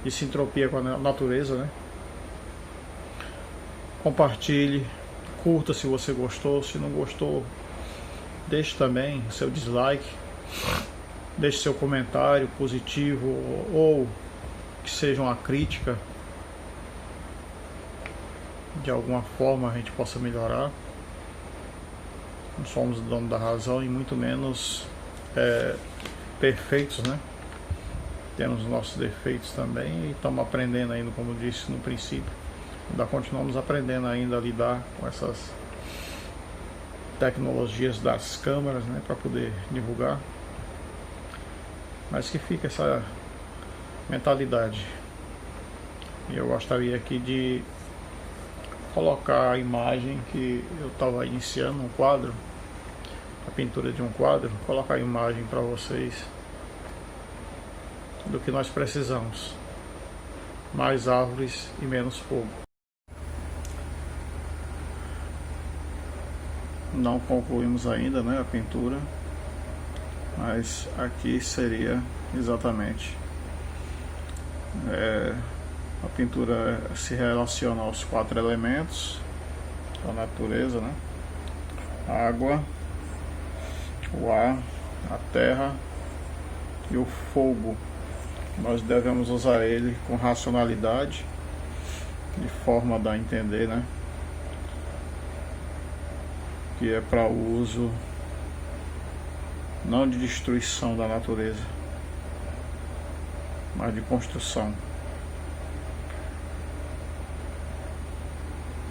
de sintropia com a natureza, né? Compartilhe, curta se você gostou, se não gostou, deixe também seu dislike, deixe seu comentário positivo ou que seja uma crítica, de alguma forma a gente possa melhorar. Não somos dono da razão e muito menos perfeitos, né? Temos nossos defeitos também e estamos aprendendo ainda, como eu disse no princípio. Ainda continuamos aprendendo ainda a lidar com essas tecnologias das câmeras, né, para poder divulgar. Mas que fica essa mentalidade. E eu gostaria aqui de colocar a imagem que eu estava iniciando um quadro, a pintura de um quadro, colocar a imagem para vocês do que nós precisamos: mais árvores e menos fogo. Não concluímos ainda, né, a pintura, mas aqui seria exatamente a pintura se relaciona aos 4 elementos da natureza, né? A água, o ar, a terra e o fogo. Nós devemos usar ele com racionalidade, de forma a dar a entender, né, que é para o uso não de destruição da natureza, mas de construção.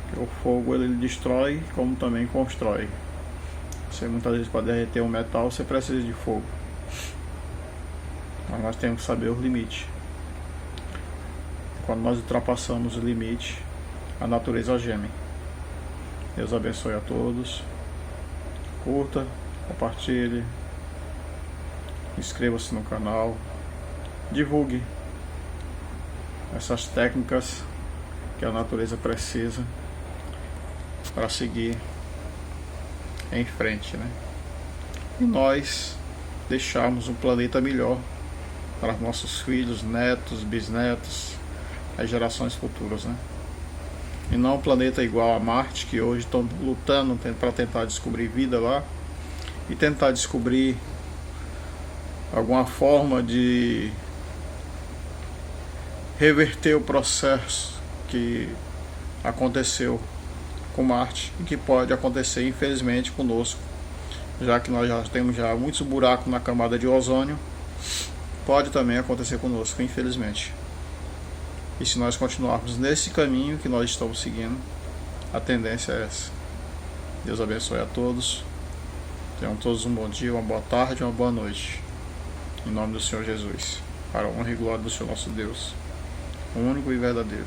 Porque o fogo ele destrói como também constrói. Você muitas vezes, para derreter um metal, você precisa de fogo. Mas nós temos que saber os limites. Quando nós ultrapassamos o limite, a natureza geme. Deus abençoe a todos. Curta, compartilhe, inscreva-se no canal, divulgue essas técnicas que a natureza precisa para seguir em frente, né? E nós deixarmos um planeta melhor para nossos filhos, netos, bisnetos, as gerações futuras, né? E não um planeta igual a Marte, que hoje estão lutando para tentar descobrir vida lá e tentar descobrir alguma forma de reverter o processo que aconteceu com Marte e que pode acontecer, infelizmente, conosco, já que nós já temos muitos buracos na camada de ozônio. Pode também acontecer conosco, infelizmente. E se nós continuarmos nesse caminho que nós estamos seguindo, a tendência é essa. Deus abençoe a todos. Tenham todos um bom dia, uma boa tarde, uma boa noite. Em nome do Senhor Jesus. Para a honra e glória do Senhor nosso Deus, o único e verdadeiro.